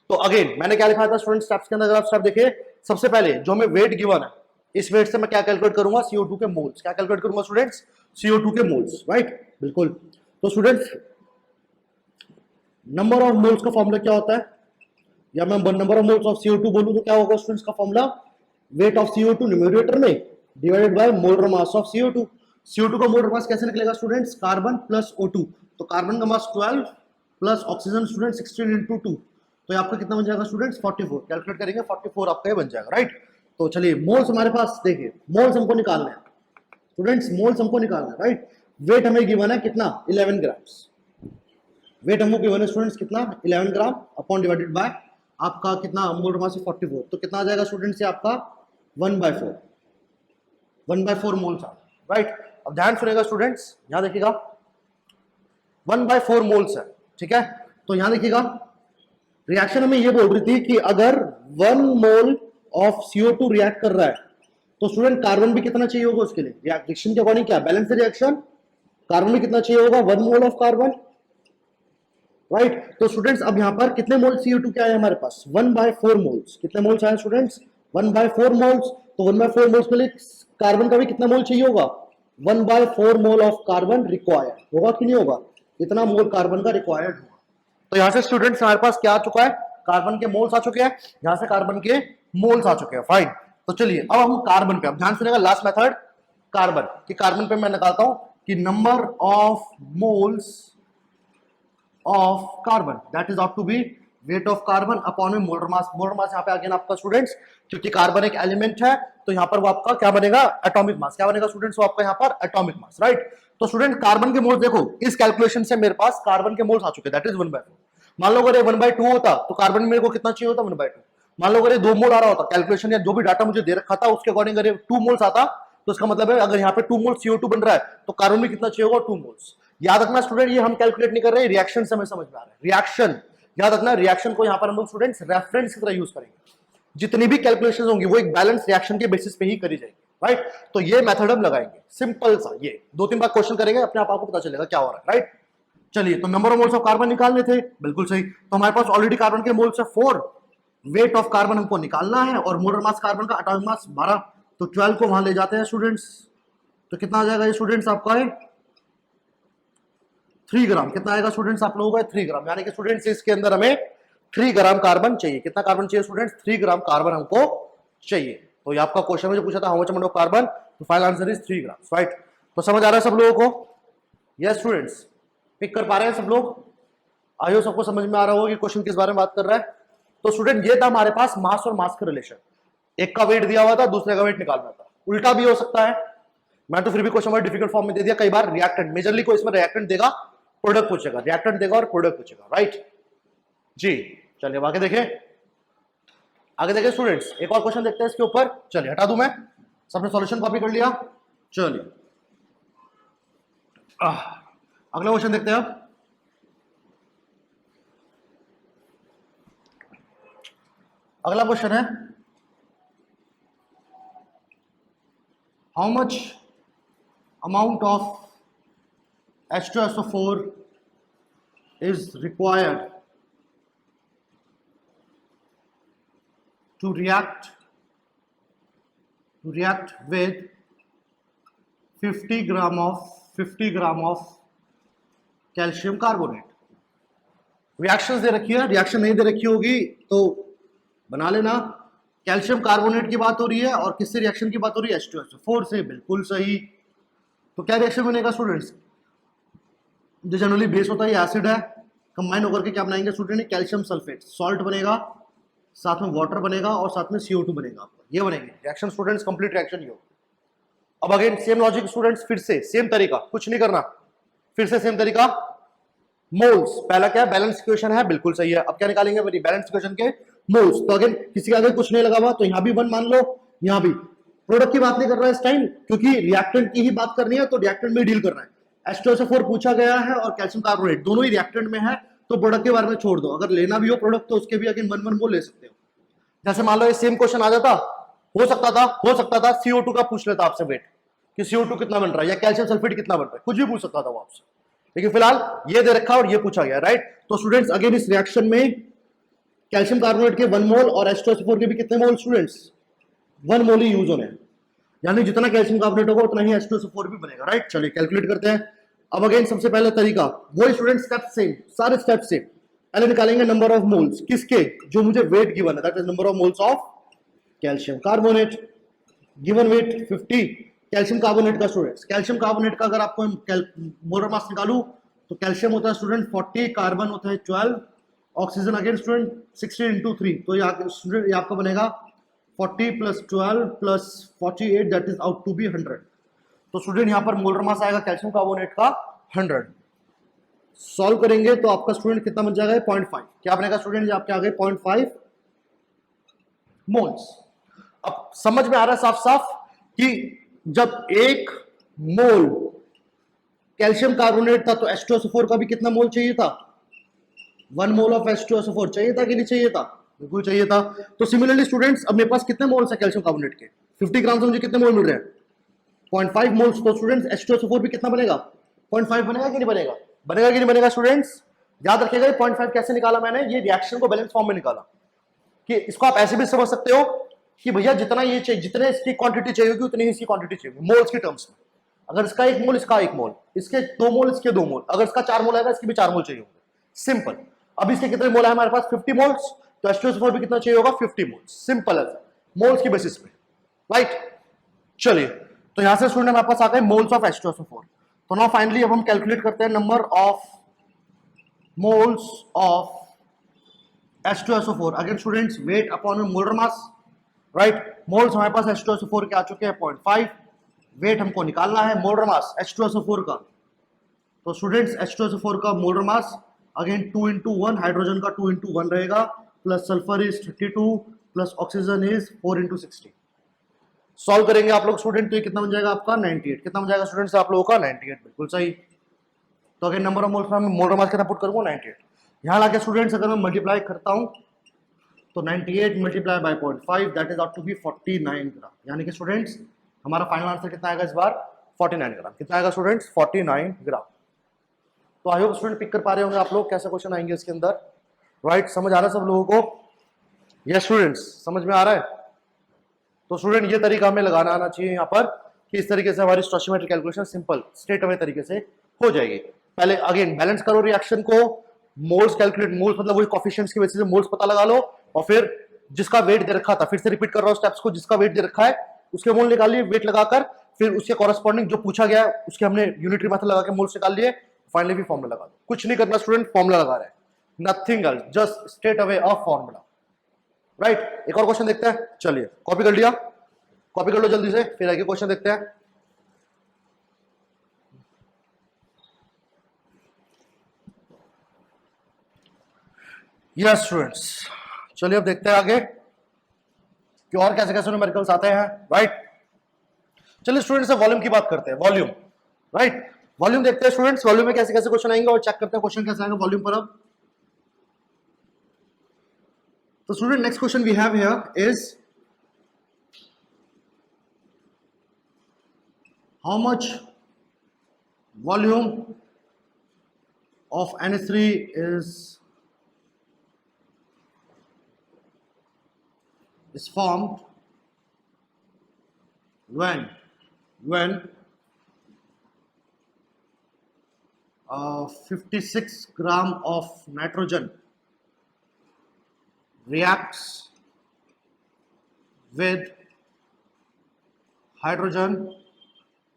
तो अगेन मैंने क्या लिखा था स्टूडेंट स्टेप्स के अंदर, अगर आप स्टेप देखें, सबसे पहले जो हमें वेट गिवन है, इस वेट से मैं क्या कैलकुलेट करूंगा CO2 के मोल्स, क्या कैलकुलेट करूंगा स्टूडेंट्स CO2 के मोल्स, राइट, बिल्कुल। तो स्टूडेंट्स नंबर ऑफ मोल्स का फॉर्मूला क्या होता है, या मैं number of moles of CO2 बोलूं तो क्या होगा स्टूडेंट्स का formula, weight of CO2 numerator में divided by molar mass of CO2। CO2 का मोलर मास कैसे निकलेगा स्टूडेंट्स, कार्बन प्लस O2, तो कार्बन का मास 12 प्लस ऑक्सीजन स्टूडेंट 16 into 2, तो आपका कितना बन जाएगा स्टूडेंट्स 44, कैलकुलेट करेंगे 44 आपका ये बन जाएगा, राइट। तो चलिए मोल्स हमारे पास देखिए, मोल्स हमको निकालना है स्टूडेंट्स, मोल्स हमको निकालना है, राइट। वेट हमें गिवन है कितना 11 ग्राम्स, वेट हमको गिवन है स्टूडेंट्स कितना 11 ग्राम अपॉन डिवाइडेड बाय आपका कितना मोलर मास 44, तो कितना आ जाएगा स्टूडेंट्स से आपका 1/4 मोल्स, राइट। अब ध्यान सुनेगा स्टूडेंट्स, यहां देखिएगा 1/4 मोल्स है, ठीक है। तो यहां देखिएगा रिएक्शन हमें ये बोल रही थी कि अगर 1 मोल ऑफ CO2 रिएक्ट कर रहा है तो स्टूडेंट कार्बन भी कितना चाहिए होगा उसके लिए, रिएक्शन के अकॉर्डिंग क्या बैलेंस रिएक्शन, कार्बन भी कितना चाहिए होगा 1 मोल ऑफ कार्बन, राइट। तो स्टूडेंट्स अब यहां पर कितने मोल CO2 क्या है हमारे पास 1/4 मोल्स, कितने मोल्स आए स्टूडेंट्स 1/4 मोल्स, तो 1/4 मोल्स के लिए कार्बन का भी कितना मोल चाहिए होगा 1/4 मोल ऑफ कार्बन रिक्वायर्ड होगा कि नहीं होगा, इतना मोल कार्बन का रिक्वायर्ड होगा। तो यहां से स्टूडेंट्स हमारे पास क्या आ चुका है, कार्बन के मोल्स आ चुके हैं, यहां से कार्बन के मोल्स आ चुके हैं, फाइन। तो चलिए अब हम कार्बन पे, अब ध्यान सुनेगा लास्ट मेथड कार्बन कि कार्बन पे मैं निकालता हूं कि number of moles of carbon that is ought to be weight of carbon upon में मोलर मास। मोलर मास यहाँ पे अगेन आपका स्टूडेंट्स, क्योंकि कार्बन एक एलिमेंट है तो यहाँ पर वो आपका क्या बनेगा एटॉमिक मास, क्या बनेगा स्टूडेंट्स वो आपका यहाँ पर एटॉमिक मास, राइट। तो स्टूडेंट कार्बन के मोल्स देखो, इस कैलकुलेशन से मेरे पास कार्बन के मोल्स आ चुके दैट इज 1/4। मान लो अगर ये 1/2 होता तो कार्बन मेरे को कितना चाहिए होता 1/2। मान लो अगर ये 2 मोल आ रहा होता, कैलकुलेशन या जो भी डाटा मुझे दे रखा था उसके अकॉर्डिंग अगर 2 मोल्स आता तो इसका मतलब है अगर यहाँ पे 2 मोल CO2 बन रहा है तो कार्बन में कितना चाहिए होगा 2 मोल्स। याद रखना स्टूडेंट ये हम कैलकुलेट नहीं कर रहे, रिएक्शन से हमें समझ में आ रहा है, रिएक्शन याद रखना, रिएक्शन को यहाँ पर हम लोग स्टूडेंट्स रेफरेंस की तरह यूज करेंगे, जितनी भी कैलकुलेशंस होंगी वो एक बैलेंस रिएक्शन के बेसिस पे ही करी जाएगी, राइट। तो ये मेथड हम लगाएंगे सिंपल सा, ये 2-3 बार क्वेश्चन करेंगे अपने आप आपको पता चलेगा क्या हो रहा है, राइट। चलिए तो number of moles of carbon निकालने थे, बिल्कुल सही। तो हमारे पास ऑलरेडी कार्बन के मोल्स है 4, वेट ऑफ कार्बन हमको निकालना है और मोलर मास कार्बन का एटॉमिक मास 12, तो 12 को वहां ले जाते हैं स्टूडेंट्स, तो कितना आ जाएगा ये स्टूडेंट्स आपका है 3 ग्राम, कितना आएगा स्टूडेंट्स आप लोगों का 3 ग्राम, यानी कि स्टूडेंट्स इसके अंदर हमें 3 ग्राम कार्बन चाहिए, कितना कार्बन चाहिए स्टूडेंट्स 3 ग्राम कार्बन हमको चाहिए। तो ये आपका क्वेश्चन में जो पूछा था how much amount of carbon, तो final answer is 3 gram, right. तो तो समझ आ रहा है सब लोगों को? यस स्टूडेंट्स, पिक कर पा रहे हैं सब लोग? आयो सबको समझ में आ रहा होगा कि क्वेश्चन किस बारे में बात कर रहा है? तो स्टूडेंट ये था हमारे पास मास और मास का रिलेशन, एक का वेट दिया हुआ था, दूसरे का वेट निकालना था। उल्टा भी हो सकता है, मैं तो फिर भी क्वेश्चन बड़ा डिफिकल्ट फॉर्म में दे दिया। कई बार रिएक्टेंट, मेजरली कोई इसमें रिएक्टेंट देगा, प्रोडक्ट पूछेगा, रिएक्टेंट देगा और प्रोडक्ट पूछेगा, राइट जी। चलिए आगे देखें, आगे देखें स्टूडेंट्स, एक और क्वेश्चन देखते हैं इसके ऊपर। चलिए हटा दूं मैं, सबने सॉल्यूशन कॉपी कर लिया। चलिए अगला क्वेश्चन देखते हैं अब। अगला क्वेश्चन है, how much amount of H2SO4 is required to react with 50 gram of calcium carbonate. Reactions दे रखी है, रिएक्शन नहीं दे रखी होगी तो बना लेना। कैल्शियम कार्बोनेट की बात हो रही है और किससे रिएक्शन की बात हो रही है? H2SO4 से, बिल्कुल सही। तो क्या रिएक्शन बनेगा स्टूडेंट्स? जो जनरली बेस होता है, ये एसिड है, कंबाइन होकर के क्या बनाएंगे स्टूडेंट? कैल्शियम सल्फेट, सॉल्ट बनेगा, साथ में वाटर बनेगा और साथ में CO2 बनेगा, आपका ये बनेंगे रिएक्शन स्टूडेंट्स, कंप्लीट रिएक्शन ये। अब अगेन सेम लॉजिक स्टूडेंट्स, फिर से सेम तरीका, कुछ नहीं करना, फिर से सेम तरीका। मोल्स, पहला क्या है? बैलेंस इक्वेशन है, बिल्कुल सही है। अब क्या निकालेंगे मेरी? बैलेंस इक्वेशन के मोल्स। तो अगेन किसी के आगे कुछ नहीं लगा हुआ, तो यहां भी 1 मान लो, यहां भी। प्रोडक्ट की बात नहीं कर रहा है इस टाइम, क्योंकि रिएक्टेंट की ही बात करनी है, तो रिएक्टेंट में डील करना है। H2SO4 पूछा गया है और कैल्शियम कार्बोनेट दोनों ही रिएक्टेंट में है, तो प्रोडक्ट के बारे में छोड़ दो। अगर लेना भी हो प्रोडक्ट तो उसके भी अगेन 1 मोल ले सकते हो। जैसे मान लो ये सेम क्वेश्चन आ जाता, हो सकता था CO2 का पूछ लेता आपसे वेट, कि CO2 कितना बन रहा है या कैल्शियम सल्फेट कितना बन रहा है, कुछ भी पूछ सकता था वो आपसे, लेकिन फिलहाल ये दे रखा और ये पूछा गया, राइट। तो स्टूडेंट्स अगेन इस रिएक्शन में कैल्शियम कार्बोनेट के 1 मोल और H2SO4 के भी कितने मोल स्टूडेंट्स? 1 मोल ही यूज होने हैं, यानी जितना कैल्शियम कार्बोनेट होगा उतना ही H2SO4 भी बनेगा, राइट। चलिए कैलकुलेट करते हैं। अब अगेन सबसे पहले तरीका वही स्टूडेंट, स्टेप सेम, सारे स्टेप सेम। पहले निकालेंगे नंबर ऑफ मोल्स, किसके? जो मुझे वेट गिवन है, that is number of moles of calcium carbonate. Given weight 50 calcium carbonate का स्टूडेंट्स। कैल्शियम कार्बोनेट का अगर आपको मोलर मास निकालूं तो कैल्शियम होता है स्टूडेंट 40, कार्बन होता है 12, ऑक्सीजन अगेन स्टूडेंट 60 into 3, तो स्टूडेंट ये आपका बनेगा 40 + 12 + 48, that is out to be 100। तो स्टूडेंट यहां पर मोलर मास आएगा कैल्शियम कार्बोनेट का 100। सॉल्व करेंगे तो आपका स्टूडेंट कितना बन जाएगा? 0.5। क्या बनेगा स्टूडेंट? ये आपके आ गए 0.5 मोल्स। अब समझ में आ रहा है साफ साफ कि जब 1 मोल कैल्शियम कार्बोनेट था तो H2SO4 का भी कितना मोल चाहिए था? 1 मोल ऑफ H2SO4 चाहिए था कि नहीं चाहिए था? बिल्कुल चाहिए था। तो सिमिलरली स्टूडेंट्स अब मेरे पास कितने मोल्स है कैल्शियम कार्बोनेट के? 50 ग्राम से मुझे कितने मोल मिल रहे हैं? 0.5 मोल्स। तो स्टूडेंट्स H2SO4 भी कितना बनेगा? 0.5 बनेगा कि नहीं बनेगा? बनेगा कि नहीं बनेगा स्टूडेंट्स? याद रखिएगा 0.5 कैसे निकाला मैंने? ये रिएक्शन को बैलेंस फॉर्म में निकाला, कि इसको आप ऐसे भी समझ सकते हो कि भैया जितना ये चाहिए, जितने इसकी क्वांटिटी चाहिए होगी उतनी ही इसकी क्वांटिटी चाहिए, मोल्स की टर्म्स में। अगर इसका 1 मोल, इसका 1 मोल, इसके 2 मोल, इसके 2 मोल, अगर इसका 4 मोल आएगा इसके भी 4 मोल चाहिए होंगे, सिंपल। अब इसके कितने मोल है हमारे पास? 50 मोल्स, तो H2SO4 भी कितना चाहिए होगा? 50 मोल्स, सिंपल है, मोल्स की बेसिस पे, राइट। चलिए तो यहां से स्टूडेंट हमारे पास आ गए मोल्स ऑफ H2SO4। तो नाउ फाइनली अब हम कैलकुलेट करते हैं number of moles of H2SO4। Again students weight upon molar mass, right. Moles हमारे पास H2SO4 के आ चुके हैं 0.5, वेट हमको निकालना है मोलर मास H2SO4 का। तो स्टूडेंट्स H2SO4 का molar mass again 2 into 1, hydrogen का 2 into 1 रहेगा, plus sulphur is 32, plus oxygen is 4 into 60। Solve करेंगे आप लोग स्टूडेंट, तो ये कितना बन जाएगा आपका? 98। कितना बन जाएगा स्टूडेंट्स आप लोगों का? 98, बिल्कुल सही। तो अगेन नंबर ऑफ मोल्स में मोलर मास कितना पुट करूंगा? 98। यहां लाके स्टूडेंट्स अगर मैं मल्टीप्लाई करता हूं तो 98 multiply by 0.5, that is out to be 49 gram. यानी कि स्टूडेंट्स हमारा फाइनल आंसर कितना आएगा इस बार? 49 ग्राम। कितना आएगा स्टूडेंट्स? 49 ग्राम। तो आई होप स्टूडेंट पिक कर पा रहे होंगे आप लोग कैसे क्वेश्चन आएंगे इसके अंदर, राइट। समझ आ रहा है सब लोगों को? यस स्टूडेंट्स, समझ में आ रहा है? तो स्टूडेंट ये तरीका हमें लगाना आना चाहिए यहाँ पर, कि इस तरीके से हमारी स्टोइचियोमेट्रिक कैलकुलेशन सिंपल स्ट्रेट अवे तरीके से हो जाएगी। पहले अगेन बैलेंस करो रिएक्शन को, मोल्स कैलकुलेट, मोल्स मतलब वही कोफिशिएंट्स की वजह से मोल्स पता लगा लो, और फिर जिसका वेट दे रखा था, फिर से रिपीट कर रहा हूँ स्टेप्स को, जिसका वेट दे रखा है उसके मोल निकालिए, वेट लगाकर फिर उसके कॉरेस्पॉन्डिंग जो पूछा गया है उसके हमने यूनिटरी मेथड लगा के मोल्स निकाल लिए, फाइनली भी फॉर्मूला लगा दो। कुछ नहीं करना स्टूडेंट, फॉर्मूला लगा रहे हैं, nothing else, just straight away a formula, right. एक और क्वेश्चन देखते हैं, चलिए कॉपी कर लिया, कॉपी कर लो जल्दी से, फिर आगे क्वेश्चन देखते हैं। यस स्टूडेंट्स, चलिए अब देखते हैं आगे कि और कैसे कैसे न्यूमेरिकल्स आते हैं, राइट। चलिए स्टूडेंट्स वॉल्यूम की बात करते हैं, वॉल्यूम, राइट। वॉल्यूम देखते हैं स्टूडेंट्स, वॉल्यूम में कैसे कैसे क्वेश्चन आएंगे और चेक करते हैं क्वेश्चन कैसे आएंगे वॉल्यूम पर। अब तो student next question we have here is how much volume of NH3 is formed when 56 gram of nitrogen reacts with hydrogen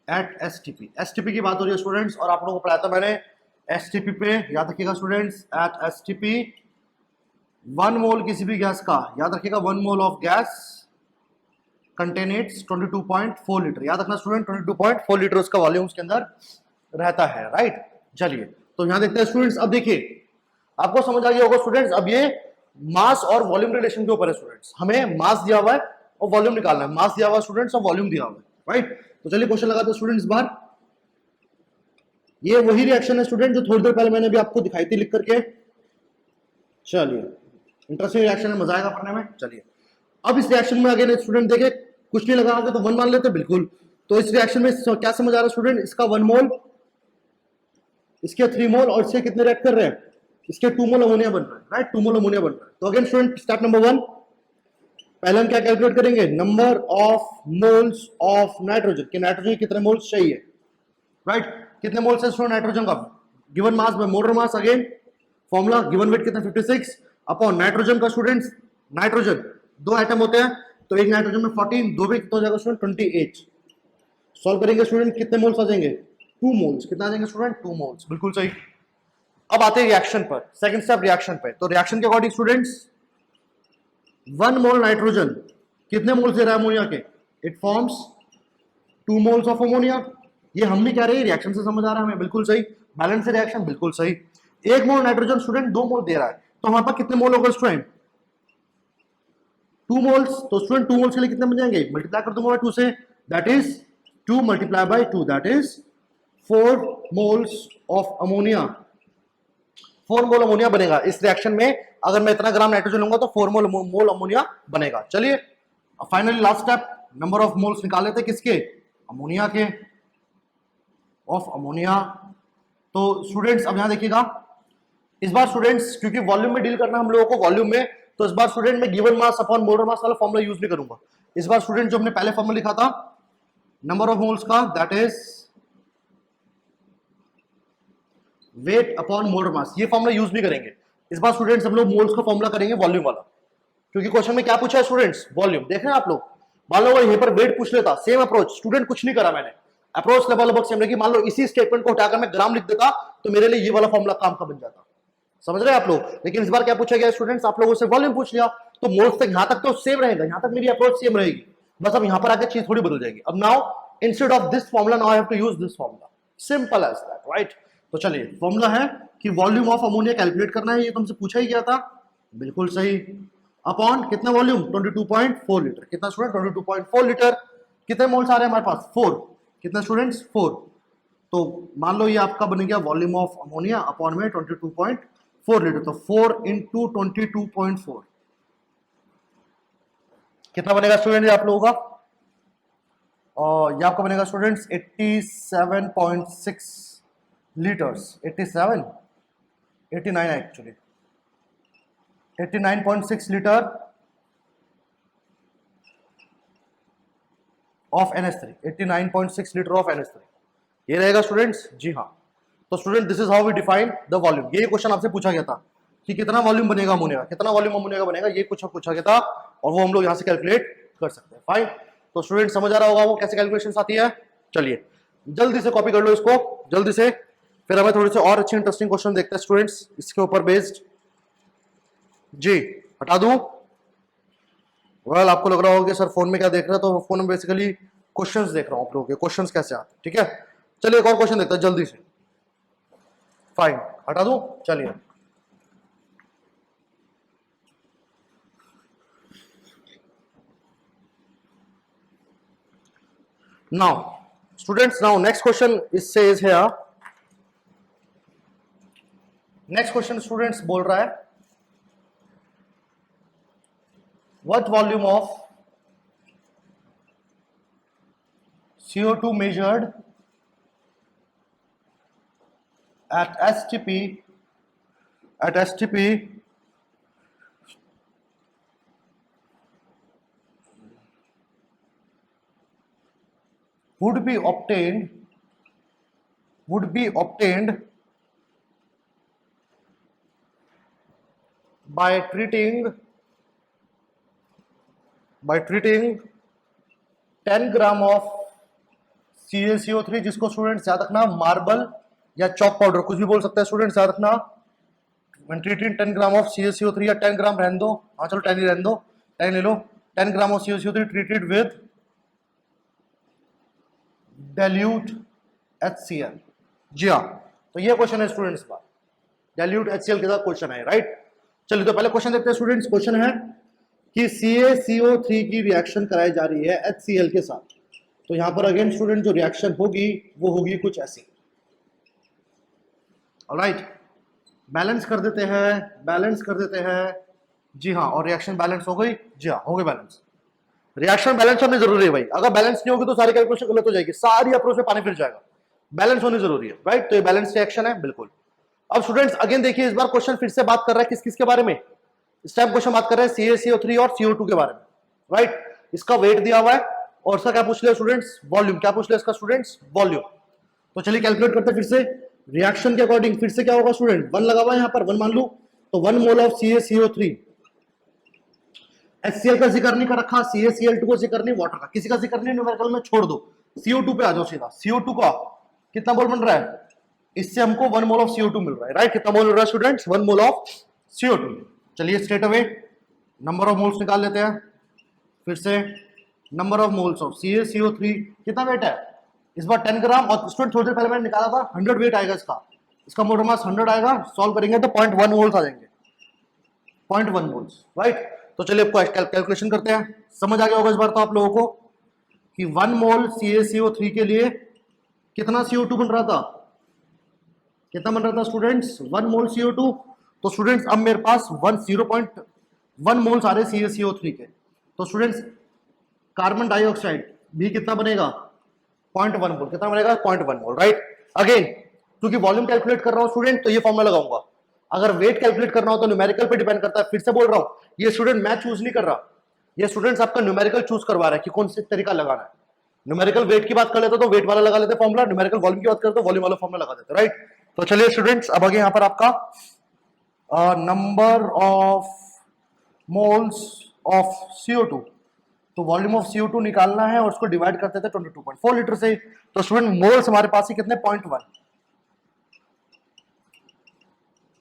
at STP। STP की बात हो रही है स्टूडेंट्स, और आप लोगों को पढ़ाया था मैंने STP पे, याद रखिएगा स्टूडेंट्स, एट STP 1 मोल किसी भी गैस का, याद रखिएगा 1 मोल ऑफ गैस कंटेनेट्स 22.4 लीटर, याद रखना स्टूडेंट 22.4 लीटर उसका वॉल्यूम उसके अंदर रहता है, राइट। चलिए तो यहां देखते हैं स्टूडेंट्स, अब देखिए आपको समझ आ गया होगा स्टूडेंट्स, अब ये मास और वॉल्यूम रिलेशन के ऊपर है स्टूडेंट्स, हमें मास दिया हुआ है और वॉल्यूम निकालना है, मास दिया हुआ है स्टूडेंट्स और वॉल्यूम दिया हुआ है, राइट। तो चलिए क्वेश्चन लगाते हैं स्टूडेंट्स बार। ये वही रिएक्शन है स्टूडेंट जो थोड़ी देर पहले मैंने भी आपको दिखाई थी लिख करके, चलिए इंटरेस्टिंग रिएक्शन है, मजा आएगा पढ़ने में। चलिए अब इस रिएक्शन में अगेन स्टूडेंट देखे कुछ नहीं लगाओगे तो 1 मान लेते बिल्कुल, तो इस रिएक्शन में क्या समझ आ रहा है स्टूडेंट, इसका 1 मोल, इसके 3 मोल और इसके कितने रिएक्ट कर रहे हैं, इसके 2 मोल अमोनिया बन रहा है, राइट, 2 मोल अमोनिया बन रहा है। तो अगेन स्टूडेंट स्टेप नंबर 1, पहले हम क्या कैलकुलेट करेंगे, number of moles of nitrogen, कि नाइट्रोजन कितने मोल्स चाहिए, राइट, कितने मोल्स है स्टूडेंट नाइट्रोजन का, given mass by molar mass, again formula given weight कितना 56 अपॉन नाइट्रोजन का स्टूडेंट्स, नाइट्रोजन 2 एटम होते हैं तो एक नाइट्रोजन में 14, 2 में कितना हो जाएगा स्टूडेंट 28, सॉल्व करेंगे स्टूडेंट कितने मोल्स आ जाएंगे, 2 मोल्स, कितना आ जाएंगे स्टूडेंट 2 मोल्स, बिल्कुल सही। अब आते हैं रिएक्शन पर, सेकंड स्टेप रिएक्शन पे, तो रिएक्शन के अकॉर्डिंग स्टूडेंट्स 1 मोल नाइट्रोजन कितने मोल्स दे रहा है अमोनिया के, it forms 2 moles of ammonia, ये हम भी कह रहे हैं रिएक्शन से समझ आ रहा है हमें, बिल्कुल सही, बैलेंस रिएक्शन बिल्कुल सही। 1 मोल नाइट्रोजन स्टूडेंट 2 मोल दे रहा है, तो हमारे पास कितने मोल होगा स्टूडेंट 2 मोल्स, तो स्टूडेंट 2 मोल्स के लिए कितने बन जाएंगे, मल्टीप्लाई कर दूंगा 2 से, that is 2 multiply by 2, that is 4 moles of ammonia, 4 mole ammonia बनेगा इस रिएक्शन में, अगर मैं इतना ग्राम नाइट्रोजन लूंगा तो 4 मोल अमोनिया बनेगा। चलिए finally last step, number of moles निकाल लेते किसके, अमोनिया के, ऑफ अमोनिया। तो स्टूडेंट्स अब यहां देखिएगा, इस बार स्टूडेंट्स क्योंकि वॉल्यूम में डील करना हम लोगों को वॉल्यूम में, तो इस बार स्टूडेंट मैं given mass upon molar mass वाला फॉर्मूला यूज नहीं करूंगा, इस बार स्टूडेंट जो हमने पहले फॉर्मूला लिखा था नंबर ऑफ मोल्स का, that is weight upon molar mass, ये फॉर्मूला यूज नहीं करेंगे इस बार स्टूडेंट्स, हम लोग मोल्स का फॉर्मूला करेंगे वॉल्यूम वाला, क्योंकि क्वेश्चन में क्या पूछा है स्टूडेंट्स, वॉल्यूम। देख रहे हैं आप लोग, मान लो अगर यहीं पर वेट पूछ लेता, सेम अप्रोच, स्टूडेंट कुछ नहीं करा मैंने, अप्रोच लगभग सेम रहेगी, मान लो इसी स्टेटमेंट को उठाकर मैं ग्राम लिख देता तो मेरे लिए ये वाला फॉर्मूला काम का बन जाता, समझ रहे हैं आप लोग। लेकिन इस बार क्या पूछा गया स्टूडेंट्स, आप लोगों से वॉल्यूम पूछ लिया, तो मोल्स तक यहां तक तो सेम रहेगा, यहां तक मेरी अप्रोच सेम रहेगी, बस अब यहां पर आकर चीज थोड़ी बदल जाएगी। अब now instead of this formula now I have to use this formula, simple as that, right. तो चलिए फॉर्मूला है कि वॉल्यूम ऑफ अमोनिया कैलकुलेट करना है, ये तुमसे पूछा ही गया था, बिल्कुल सही, अपॉन कितना वॉल्यूम 22.4 लीटर, कितना स्टूडेंट 22.4 लीटर, कितने मोल्स आ रहे हैं हमारे पास 4, कितना स्टूडेंट्स 4, तो मान लो ये आपका बन गया वॉल्यूम ऑफ अमोनिया अपॉन में 22.4 लीटर, तो 4 इंटू 22.4 कितना बनेगा स्टूडेंट आप लोगों का, और ये आपका बनेगा students 87.6 litres, 87 89 actually 89.6 litre of NH3, 89.6 litre of NH3, ये रहेगा स्टूडेंट्स, जी हाँ। तो student this is how we define the volume, ये क्वेश्चन आपसे पूछा गया था कि कितना वॉल्यूम बनेगा अमोनिया का, कितना वॉल्यूम अमोनिया का बनेगा, ये कुछ पूछा गया था और वो हम लोग यहां से कैलकुलेट कर सकते हैं, फाइन। तो स्टूडेंट समझ आ रहा होगा वो कैसे कैलकुलेशन आती है, चलिए जल्दी से कॉपी कर लो इसको जल्दी से, फिर हमें थोड़े से और अच्छे इंटरेस्टिंग क्वेश्चन देखते हैं स्टूडेंट्स इसके ऊपर बेस्ड। जी हटा दूं? वेल आपको लग रहा होगा कि सर फोन में क्या देख रहा है, तो फोन में बेसिकली क्वेश्चंस देख रहा हूं आप लोगों के, क्वेश्चंस कैसे आते हैं। ठीक है चलिए एक और क्वेश्चन देखते हैं जल्दी से। फाइन हटा दूं? चलिए now students, now next question is says here, next question students बोल रहा है what volume of CO2 measured at STP would be obtained by treating 10 gram of CaCO3, जिसको स्टूडेंट्स याद रखना मार्बल या चॉक पाउडर कुछ भी बोल सकते हैं स्टूडेंट्स, याद रखना ट्रीटिंग 10 ग्राम ऑफ CaCO3 या 10 ग्राम रहने दो, हाँ चलो 10 ही रहने दो, 10 ले लो, 10 gram of CaCO3 treated with dilute HCl। जी हाँ, तो ये क्वेश्चन है स्टूडेंट्स का, dilute HCl के साथ क्वेश्चन है, राइट। चलिए तो पहले क्वेश्चन देखते हैं स्टूडेंट्स। क्वेश्चन है कि CaCO3 की रिएक्शन कराई जा रही है HCl के साथ, तो यहां पर अगेन स्टूडेंट जो रिएक्शन होगी वो होगी कुछ ऐसी। ऑलराइट, बैलेंस कर देते हैं, जी हाँ, और रिएक्शन बैलेंस हो गई, जी हाँ हो गई बैलेंस। रिएक्शन बैलेंस होनी जरूरी है भाई, अगर बैलेंस नहीं होगी तो सारी कैलकुलेशन गलत हो जाएगी, सारी अप्रोच में पानी फिर जाएगा, बैलेंस होनी जरूरी है, राइट। तो ये बैलेंस रिएक्शन है बिल्कुल। अब स्टूडेंट्स अगेन देखिए, इस बार क्वेश्चन फिर से बात कर रहा है किस किस के बारे में, इस टाइम क्वेश्चन बात कर रहे हैं CaCO3 और CO2 के बारे में, राइट। इसका वेट दिया हुआ है और इसका क्या पूछ लिया स्टूडेंट्स, वॉल्यूम। क्या पूछ लिया इसका स्टूडेंट्स, वॉल्यूम। तो चलिए कैलकुलेट करते हैं फिर से, रिएक्शन के अकॉर्डिंग फिर से क्या होगा स्टूडेंट, 1 लगा हुआ है यहाँ पर, 1 मान लो, तो 1 मोल ऑफ CaCO3, HCl का जिक्र नहीं कर रखा, CaCl2 को जिक्र नहीं, वाटर का किसी का जिक्र नहीं, न्यूमेरिकल में छोड़ दो, CO2 पे आ जाओ सीधा। CO2 का कितना मोल बन रहा है, इससे हमको 1 मोल ऑफ CO2 मिल रहा है, राइट। कितना मोल मिल रहा है स्टूडेंट्स, 1 मोल ऑफ CO2। चलिए straight away number of moles निकाल लेते हैं फिर से, number of moles of CaCO3 कितना वेट है इस बार 10 ग्राम, और स्टूडेंट थोड़ी देर पहले मैंने निकाला था 100 वेट आएगा इसका मोटर मास 100 आएगा, सॉल्व करेंगे तो 0.1 मोल्स आ जाएंगे, 0.1 मोल्स, राइट। तो चलिए कैलकुलेशन करते हैं, समझ आ गया होगा इस बार तो आप लोगों को कि 1 मोल CaCO3 के लिए कितना CO2 बन रहा था, कितना बन रहा था स्टूडेंट्स, 1 मोल CO2। तो स्टूडेंट्स अब मेरे पास 0.1 मोल्स आ रहे CaCO3 के, तो स्टूडेंट्स कार्बन डाइऑक्साइड भी कितना बनेगा, 0.1 मोल, कितना बनेगा 0.1 मोल, राइट। अगेन क्योंकि वॉल्यूम कैलकुलेट कर रहा हूं स्टूडेंट, तो ये फॉर्मूला लगाऊंगा। अगर वेट कैलकुलेट करना हो तो न्यूमेरिकल पे डिपेंड करता है, फिर से बोल रहा हूं, ये स्टूडेंट मैं चूज नहीं कर रहा, ये स्टूडेंट्स आपका न्यूमेरिकल चूज करवा रहा है कि कौन सा तरीका लगाना है। न्यूमेरिकल वेट की बात कर लेते तो वेट वाला लगा लेते फॉर्मूला, न्यूमेरिकल वॉल्यूम की बात करते तो वॉल्यूम वाला फॉर्मूला लगा देते, राइट। तो चलिए स्टूडेंट्स अब आगे यहाँ पर आपका number of moles of CO2, तो वॉल्यूम ऑफ CO2 निकालना है और उसको डिवाइड करते थे 22.4 लीटर से, तो स्टूडेंट मोल्स हमारे पास ही कितने 0.1,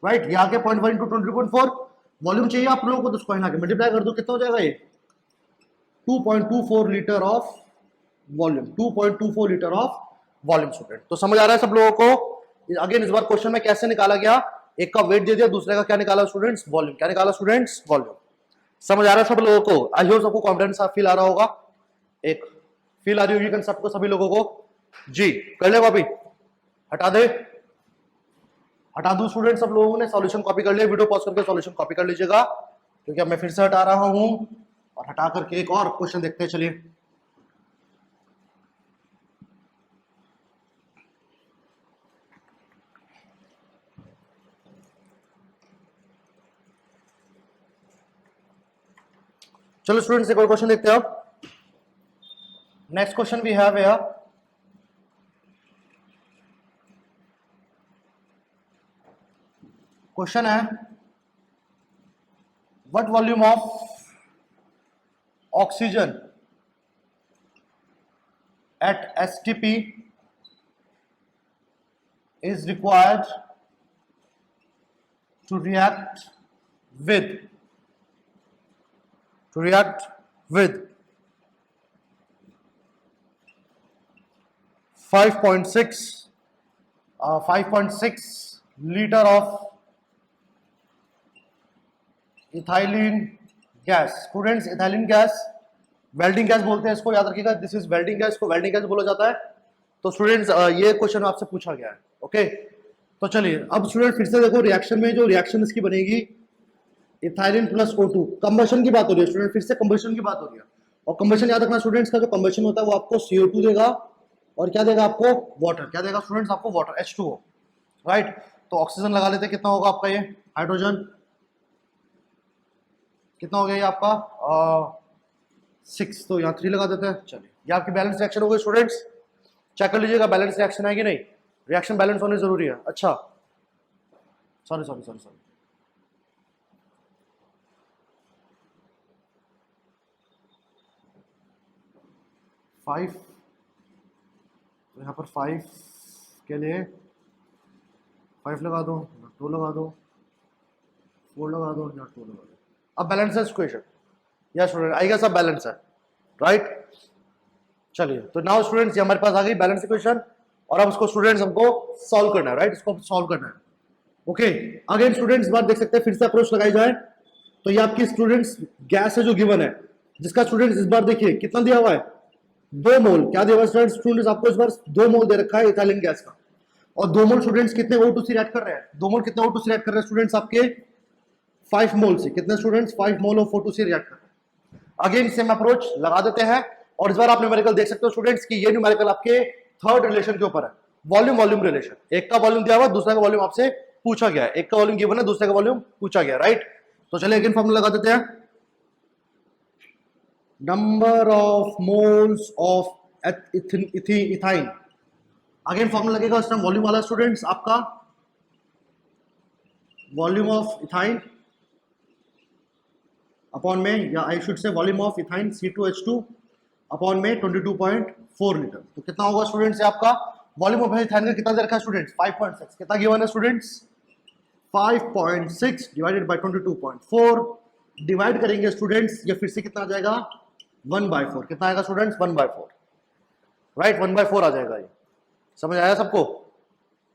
राइट। यहाँ के 0.1 इंटू 22.4 वॉल्यूम चाहिए आप लोगों को, तो उसको यहाँ मल्टीप्लाई कर दो, कितना हो जाएगा ये 2.24 litre of volume, 2.24 litre of volume student. तो समझ आ रहा है सब लोगों को। अगेन इस बार क्वेश्चन में कैसे निकाला गया, एक का वेट दे दिया, दूसरे का क्या निकाला स्टूडेंट्स, वॉल्यूम। क्या निकाला स्टूडेंट्स, वॉल्यूम। समझ आ रहा है सब लोगों को, आई होप सबको कॉन्फिडेंस फील आ रहा होगा, एक फील आ रही होगी कंसेप्ट को सभी लोगों को। जी कर ले कॉपी, हटा दो स्टूडेंट, सब लोगों ने सॉल्यूशन कॉपी कर लिया, वीडियो पॉज करके सॉल्यूशन कॉपी कर लीजिएगा, क्योंकि अब मैं फिर से हटा रहा हूं और हटा करके एक और क्वेश्चन देखते हैं। चलिए चलो स्टूडेंट्स एक और क्वेश्चन देखते हैं अब। Next question we have here, question है what volume of oxygen at STP is required to react with 5.6 liter of ethylene gas. Students, ethylene gas welding gas बोलते हैं इसको, याद रखिएगा, दिस इज वेल्डिंग गैस को वेल्डिंग गैस बोला जाता है। तो स्टूडेंट्स ये क्वेश्चन आपसे पूछा गया है। ओके, तो चलिए अब स्टूडेंट फिर से देखो, रिएक्शन में जो रिएक्शन इसकी बनेगी इथाइलिन प्लस O2, कंबशन की बात हो रही है स्टूडेंट, फिर से कंबशन की बात हो रही है। और कंबशन याद रखना स्टूडेंट्स का जो कंबशन होता है वो आपको CO2 देगा और क्या देगा आपको, वाटर। क्या देगा स्टूडेंट्स आपको, वाटर, H2O, राइट। तो ऑक्सीजन लगा लेते हैं, कितना होगा आपका ये हाइड्रोजन, कितना हो गया ये आपका 6, तो यहाँ 3 लगा देते हैं। चलिए ये आपकी बैलेंस रिएक्शन हो गई स्टूडेंट्स, चेक कर लीजिएगा बैलेंस रिएक्शन है कि नहीं, रिएक्शन बैलेंस होनी जरूरी है। अच्छा सॉरी 5, तो यहाँ पर 5 के लिए 5 लगा दो, 2 लगा दो, 4 लगा दो, या 2 लगा दो। अब बैलेंस है इक्वेशन, या स्टूडेंट आएगा सब बैलेंस है, राइट। चलिए तो नाउ स्टूडेंट्स ये हमारे पास आ गई बैलेंस इक्वेशन, और अब उसको स्टूडेंट्स हमको सॉल्व करना है, राइट, इसको सॉल्व करना है। ओके, अगेन स्टूडेंट्स बात देख सकते हैं, फिर से अप्रोच लगाई जाए तो ये आपकी स्टूडेंट्स गैस है जो गिवन है, जिसका स्टूडेंट्स इस बार देखिए कितना दिया हुआ है, 2 मोल। क्या दिया हुआ है स्टूडेंट्स आपको इस बार, 2 मोल दे रखा है इथाइलिन गैस का, और 2 मोल स्टूडेंट्स कितने O2 से रिएक्ट कर रहे हैं, 2 मोल कितने O2 से रिएक्ट कर रहे हैं स्टूडेंट्स आपके 5 मोल से, कितने स्टूडेंट्स 5 मोल ऑफ O2 से रिएक्ट कर रहे हैं। अगेन सेम अप्रोच लगा देते हैं, और इस बार आप न्यूमेरिकल देख सकते हो स्टूडेंट्स कि ये न्यूमेरिकल आपके थर्ड रिलेशन के ऊपर है, वॉल्यूम वॉल्यूम रिलेशन। एक का वॉल्यूम दिया हुआ, दूसरा का वॉल्यूम आपसे पूछा गया है, एक का वॉल्यूम गिवन है, दूसरे का वॉल्यूम पूछा गया, राइट। तो चलिए अगेन फॉर्मूला लगा देते हैं, number of moles of ethyne. Again formula लगेगा उस टाइम वॉल्यूम वाला स्टूडेंट्स, आपका वॉल्यूम ऑफ इथाइन अपॉन में, या I should say volume of ethyne C2H2 upon में 22.4 लीटर। तो कितना होगा स्टूडेंट्स आपका वॉल्यूम ऑफ इथाइन का, कितना दे रखा है स्टूडेंट्स 5.6, कितना गिवन है स्टूडेंट्स 5.6 डिवाइडेड बाय 22.4, डिवाइड करेंगे स्टूडेंट्स, ये फिर से कितना आ जाएगा 1/4, कितना आएगा स्टूडेंट्स 1/4, राइट, 1/4 आ जाएगा। ये समझ आया सबको,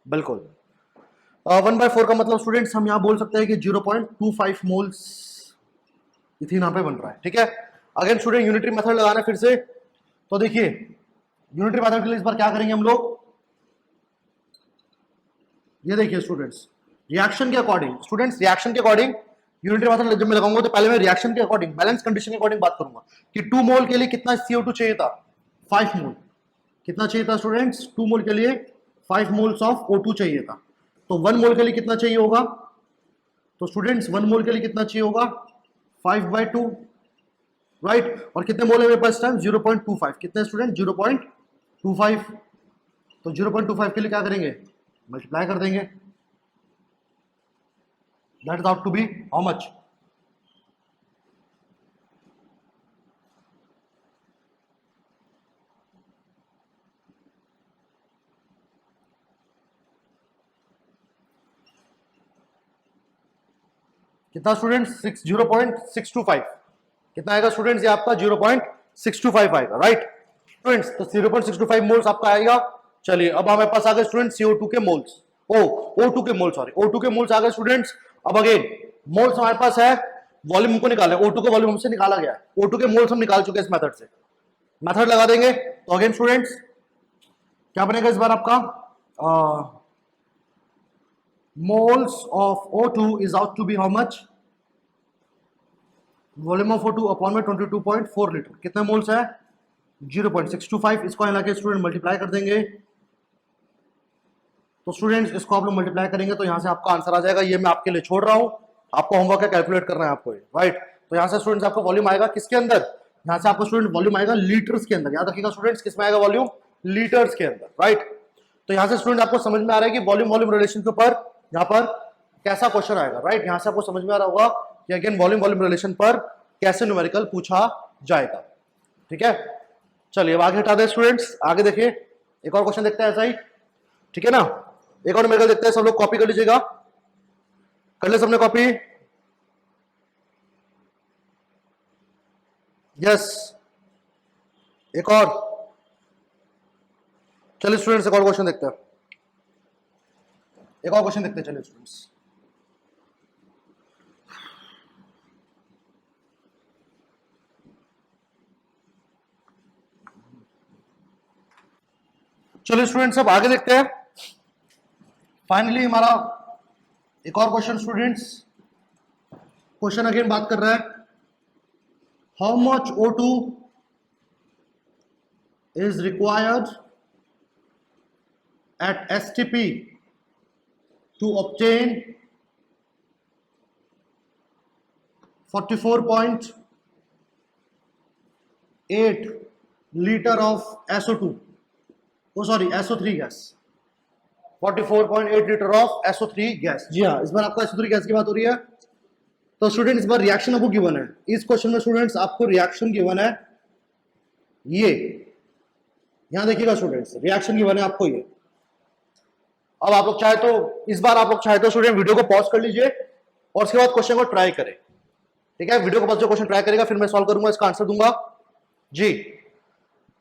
बिल्कुल। 1/4 का मतलब स्टूडेंट्स हम यहाँ बोल सकते हैं कि 0.25 मोल्स इथीन यहाँ पे बन रहा है, ठीक है। अगेन स्टूडेंट यूनिटरी मेथड लगाना फिर से, तो देखिए यूनिटरी मेथड के लिए इस बार क्या करेंगे हम लोग, ये देखिए स्टूडेंट्स रिएक्शन के अकॉर्डिंग, स्टूडेंट्स रिएक्शन के अकॉर्डिंग यूनिटरी मेथड जब मैं लगाऊंगा तो पहले मैं रिएक्शन के अकॉर्डिंग, बैलेंस कंडीशन के अकॉर्डिंग बात करूंगा कि 2 मोल के लिए कितना CO2 चाहिए था, 5 मोल, कितना चाहिए था स्टूडेंट्स 2 मोल के लिए 5 मोल्स ऑफ O2 चाहिए था। तो 1 मोल के लिए कितना चाहिए होगा, तो स्टूडेंट्स 1 मोल के लिए कितना चाहिए होगा 5/2, राइट। और कितने मोल है मेरे पास टाइम 0.25, कितने स्टूडेंट 0.25, तो 0.25 के लिए क्या करेंगे मल्टीप्लाई कर देंगे, that is out to be how much, कितना स्टूडेंट्स 0.625, कितना आएगा स्टूडेंट्स ये आपका 0.625 आएगा, राइट स्टूडेंट्स। तो 0.625 मोल्स आपका आएगा। चलिए अब हमारे पास आ गए स्टूडेंट CO2 के मोल्स, O2 के मोल्स, सॉरी O2 के मोल्स आ गए स्टूडेंट्स। अब अगेन मोल्स हमारे पास है, वॉल्यूम हमको निकाला है, O2 का वॉल्यूम हमसे निकाला गया है, O2 के मोल्स हम निकाल चुके हैं इस मेथड से, मेथड लगा देंगे। तो अगेन स्टूडेंट्स क्या बनेगा इस बार आपका, moles of O2 is out to be how much, volume of O2 upon में 22.4 लीटर, कितने मोल्स है 0.625, इसको यहाँ लाके स्टूडेंट मल्टीप्लाई कर देंगे। तो स्टूडेंट्स इसको आप लोग मल्टीप्लाई करेंगे तो यहाँ से आपका आंसर आ जाएगा, ये मैं आपके लिए छोड़ रहा हूँ, आपको होमवर्क है कैलकुलेट करना है आपको, राइट। तो यहाँ से स्टूडेंट्स आपको वॉल्यूम आएगा किसके अंदर, यहाँ से आपको स्टूडेंट वॉल्यूम आएगा लीटर्स के अंदर, याद रखिएगा स्टूडेंट्स किसमें आएगा वॉल्यूम, लीटर्स के अंदर, राइट। तो यहाँ से स्टूडेंट आपको समझ में आ रहा है कि वॉल्यूम वॉल्यूम रिलेशन के ऊपर यहाँ पर कैसा क्वेश्चन आएगा, राइट। यहाँ से आपको समझ में आ रहा होगा कि अगेन वॉल्यूम वॉल्यूम रिलेशन पर कैसे न्यूमेरिकल पूछा जाएगा, ठीक है। चलिए अब आगे हटा दे स्टूडेंट्स, आगे देखिए एक और क्वेश्चन देखते हैं ऐसा ही, ठीक है ना। एक और मेरे को देखते हैं, सब लोग कॉपी कर लीजिएगा, कर ले सबने कॉपी, यस। एक और, चलिए स्टूडेंट्स एक और क्वेश्चन देखते हैं, एक और क्वेश्चन देखते हैं, चलिए स्टूडेंट्स। चलिए स्टूडेंट्स अब आगे देखते हैं, फाइनली हमारा एक और क्वेश्चन स्टूडेंट्स। क्वेश्चन अगेन बात कर रहा है, how much O2 is required at STP to obtain 44.8 liter of SO2, oh sorry SO3 gas, 44.8 litre of SO3 gas. जी हाँ, इस बार आपका SO3 गैस की बात हो रही है। तो स्टूडेंट इस बार रिएक्शन आपको गिवन है, इस क्वेश्चन में स्टूडेंट्स आपको रिएक्शन गिवन है, ये यहां देखिएगा स्टूडेंट्स, रिएक्शन गिवन है आपको ये। अब आप लोग चाहे तो, इस बार आप लोग चाहे तो स्टूडेंट वीडियो को पॉज कर लीजिए और उसके बाद क्वेश्चन को ट्राई करें, ठीक है। वीडियो को पॉज, जो क्वेश्चन ट्राई करेगा फिर मैं सॉल्व करूंगा, इसका आंसर दूंगा जी।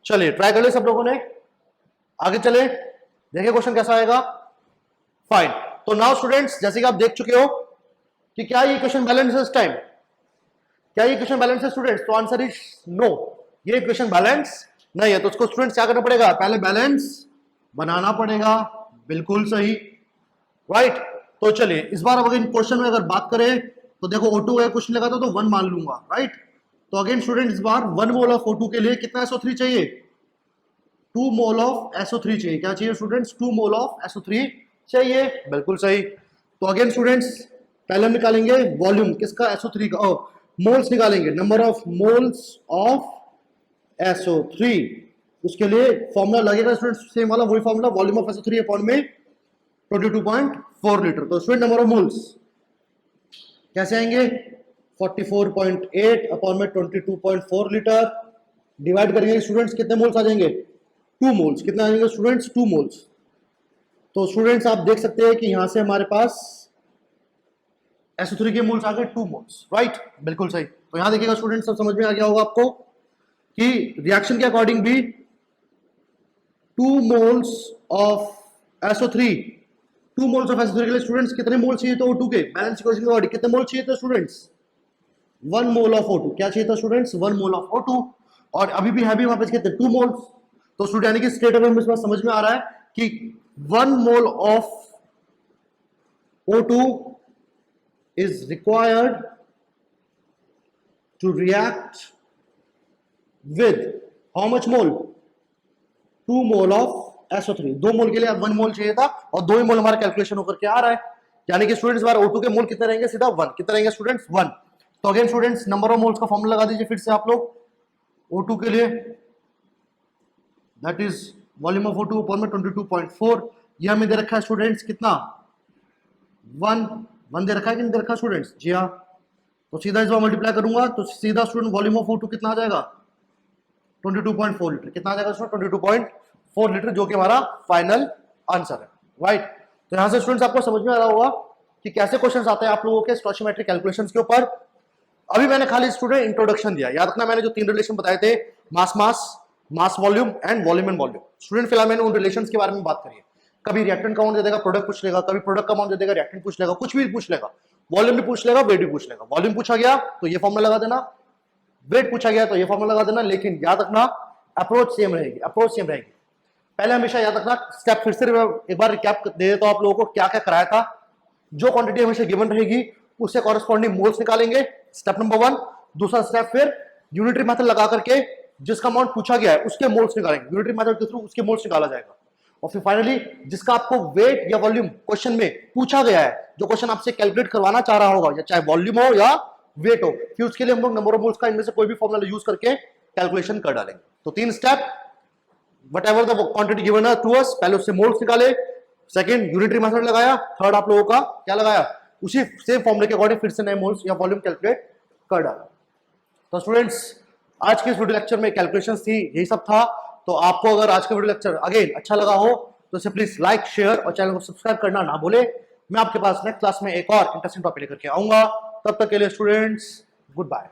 चलिए ट्राई कर ले सब लोगों ने, आगे चले देखिए क्वेश्चन कैसा आएगा। फाइन, तो नाउ स्टूडेंट्स जैसे कि आप देख चुके हो कि क्या ये इक्वेशन बैलेंस है इस टाइम, क्या ये इक्वेशन बैलेंस है स्टूडेंट्स, तो आंसर इज नो, ये इक्वेशन बैलेंस नहीं है। तो उसको स्टूडेंट्स क्या करना पड़ेगा, पहले बैलेंस बनाना पड़ेगा, बिल्कुल सही, राइट। तो चलिए इस बार अगर इन क्वेश्चन में अगर बात करें तो देखो O2 है, क्वेश्चन लगा था तो 1 मान लूंगा, राइट। तो अगेन स्टूडेंट इस बार 1 मोल ऑफ O2 के लिए कितना SO3 चाहिए, 2 मोल ऑफ SO3 चाहिए। क्या चाहिए स्टूडेंट्स, 2 मोल ऑफ SO3 चाहिए, बिल्कुल सही। तो अगेन स्टूडेंट्स पहले हम निकालेंगे वॉल्यूम किसका, SO3 का, मोल्स निकालेंगे, number of moles of SO3। उसके लिए फॉर्मूला लगेगा स्टूडेंट्स सेम वाला, वही formula, volume of SO3 upon में 22.4 लीटर। तो स्टूडेंट नंबर ऑफ मोल्स कैसे आएंगे, 44.8 अपॉन में 22.4 लीटर, डिवाइड करेंगे स्टूडेंट्स, कितने मोल्स आ जाएंगे, 2 मोल्स। कितने आ जाएंगे स्टूडेंट्स, 2 मोल्स। तो स्टूडेंट्स आप देख सकते हैं कि यहां से हमारे पास SO3 के मोल्स आ गए 2 मोल्स, राइट, बिल्कुल सही। तो यहां देखिएगा स्टूडेंट्स, सब समझ में आ गया होगा आपको कि रिएक्शन के अकॉर्डिंग भी 2 moles of SO3, 2 moles of SO3 के लिए स्टूडेंट्स कितने मोल चाहिए, तो O2 के बैलेंस इक्वेशन के अकॉर्डिंग कितने मोल चाहिए था स्टूडेंट्स, 1 मोल ऑफ O2। क्या चाहिए था स्टूडेंट्स, 1 मोल ऑफ O2, और अभी भी है भी वहां पे कितने, 2 मोल्स। तो स्टूडेंट यानी कि स्ट्रेट अवे मुझे समझ में आ रहा है कि 1 mole of O2 is required to react with how much mole, 2 mole of SO3। 2 मोल के लिए 1 मोल चाहिए था और 2 ही मोल हमारा कैलकुलेशन होकर के आ रहा है, यानी कि स्टूडेंट्स बार O2 के मोल कितने रहेंगे, सीधा 1। कितने रहेंगे स्टूडेंट्स, 1। तो again students number of moles का फॉर्मूला लगा दीजिए फिर से आप लोग O2 के लिए, that is volume of O2 upon में 22.4। यह हमें दे रखा है स्टूडेंट्स कितना, 1 दे रखा है कि नहीं दे रखा स्टूडेंट्स, जी हाँ। तो सीधा इस बार मल्टीप्लाई करूंगा तो सीधा स्टूडेंट वॉल्यूम ऑफ O2 कितना आ जाएगा, 22.4 लीटर। कितना आ जाएगा स्टूडेंट, 22.4 लीटर, जो कि हमारा फाइनल आंसर है, राइट। तो यहां से स्टूडेंट्स आपको समझ में आ रहा होगा कि कैसे क्वेश्चंस आते हैं आप लोगों के स्टोइचियोमेट्रिक कैलकुलेशंस के ऊपर। अभी मैंने खाली स्टूडेंट इंट्रोडक्शन दिया, याद रखना मैंने जो 3 रिलेशन बताए थे, mass volume and volume and volume. Student फिलहाल मैंने उन रिलेशंस के बारे में बात करी है। कभी रिएक्टेंट का अमाउंट दे देगा, प्रोडक्ट पूछ लेगा, कभी प्रोडक्ट का अमाउंट दे देगा, रिएक्टेंट पूछ लेगा, कुछ भी पूछ लेगा, वॉल्यूम भी पूछ लेगा, वेट भी पूछ लेगा। वॉल्यूम पूछा गया तो ये फॉर्मूला लगा देना, वेट पूछा गया तो ये फॉर्मूला लगा देना, लेकिन याद रखना अप्रोच सेम रहेगी, अप्रोच सेम रहेगी। पहले हमेशा याद रखना, स्टेप फिर से एक बार रिकैप दे देता हूं आप लोगों को, क्या क्या कराया था। जो क्वांटिटी हमेशा गिवन रहेगी उससे कॉरेस्पॉन्डिंग मोल्स निकालेंगे, स्टेप नंबर 1। दूसरा स्टेप फिर यूनिटरी मेथड लगा करके जिसका अमाउंट पूछा गया है उसके मोल्स निकालेंगे, यूनिटरी मेथड के थ्रू उसके मोल्स निकाला जाएगा। और फिर फाइनली जिसका आपको वेट या वॉल्यूम क्वेश्चन में पूछा गया है, जो क्वेश्चन आपसे कैलकुलेट करवाना चाह रहा होगा, या चाहे वॉल्यूम हो या वेट हो, फिर उसके लिए हम लोग नंबर ऑफ मोल्स का इनमें से कोई भी फॉर्मूला यूज करके कैलकुलेशन कर डालेंगे। तो 3 step, whatever the quantity given to us, पहले उससे मोल्स निकाले, सेकंड यूनिटरी मेथड लगाया, थर्ड आप लोगों का क्या लगाया, उसी सेम फॉर्मूले के अकॉर्डिंग फिर से नए मोल्स या वॉल्यूम कैलकुलेट कर डाला। तो स्टूडेंट्स आज के इस वीडियो लेक्चर में कैलकुलेशंस थी, यही सब था। तो आपको अगर आज का वीडियो लेक्चर अगेन अच्छा लगा हो तो इसे प्लीज लाइक, शेयर और चैनल को सब्सक्राइब करना ना भूले। मैं आपके पास नेक्स्ट क्लास में एक और इंटरेस्टिंग टॉपिक लेकर के आऊंगा। तब तक के लिए स्टूडेंट्स, गुड बाय।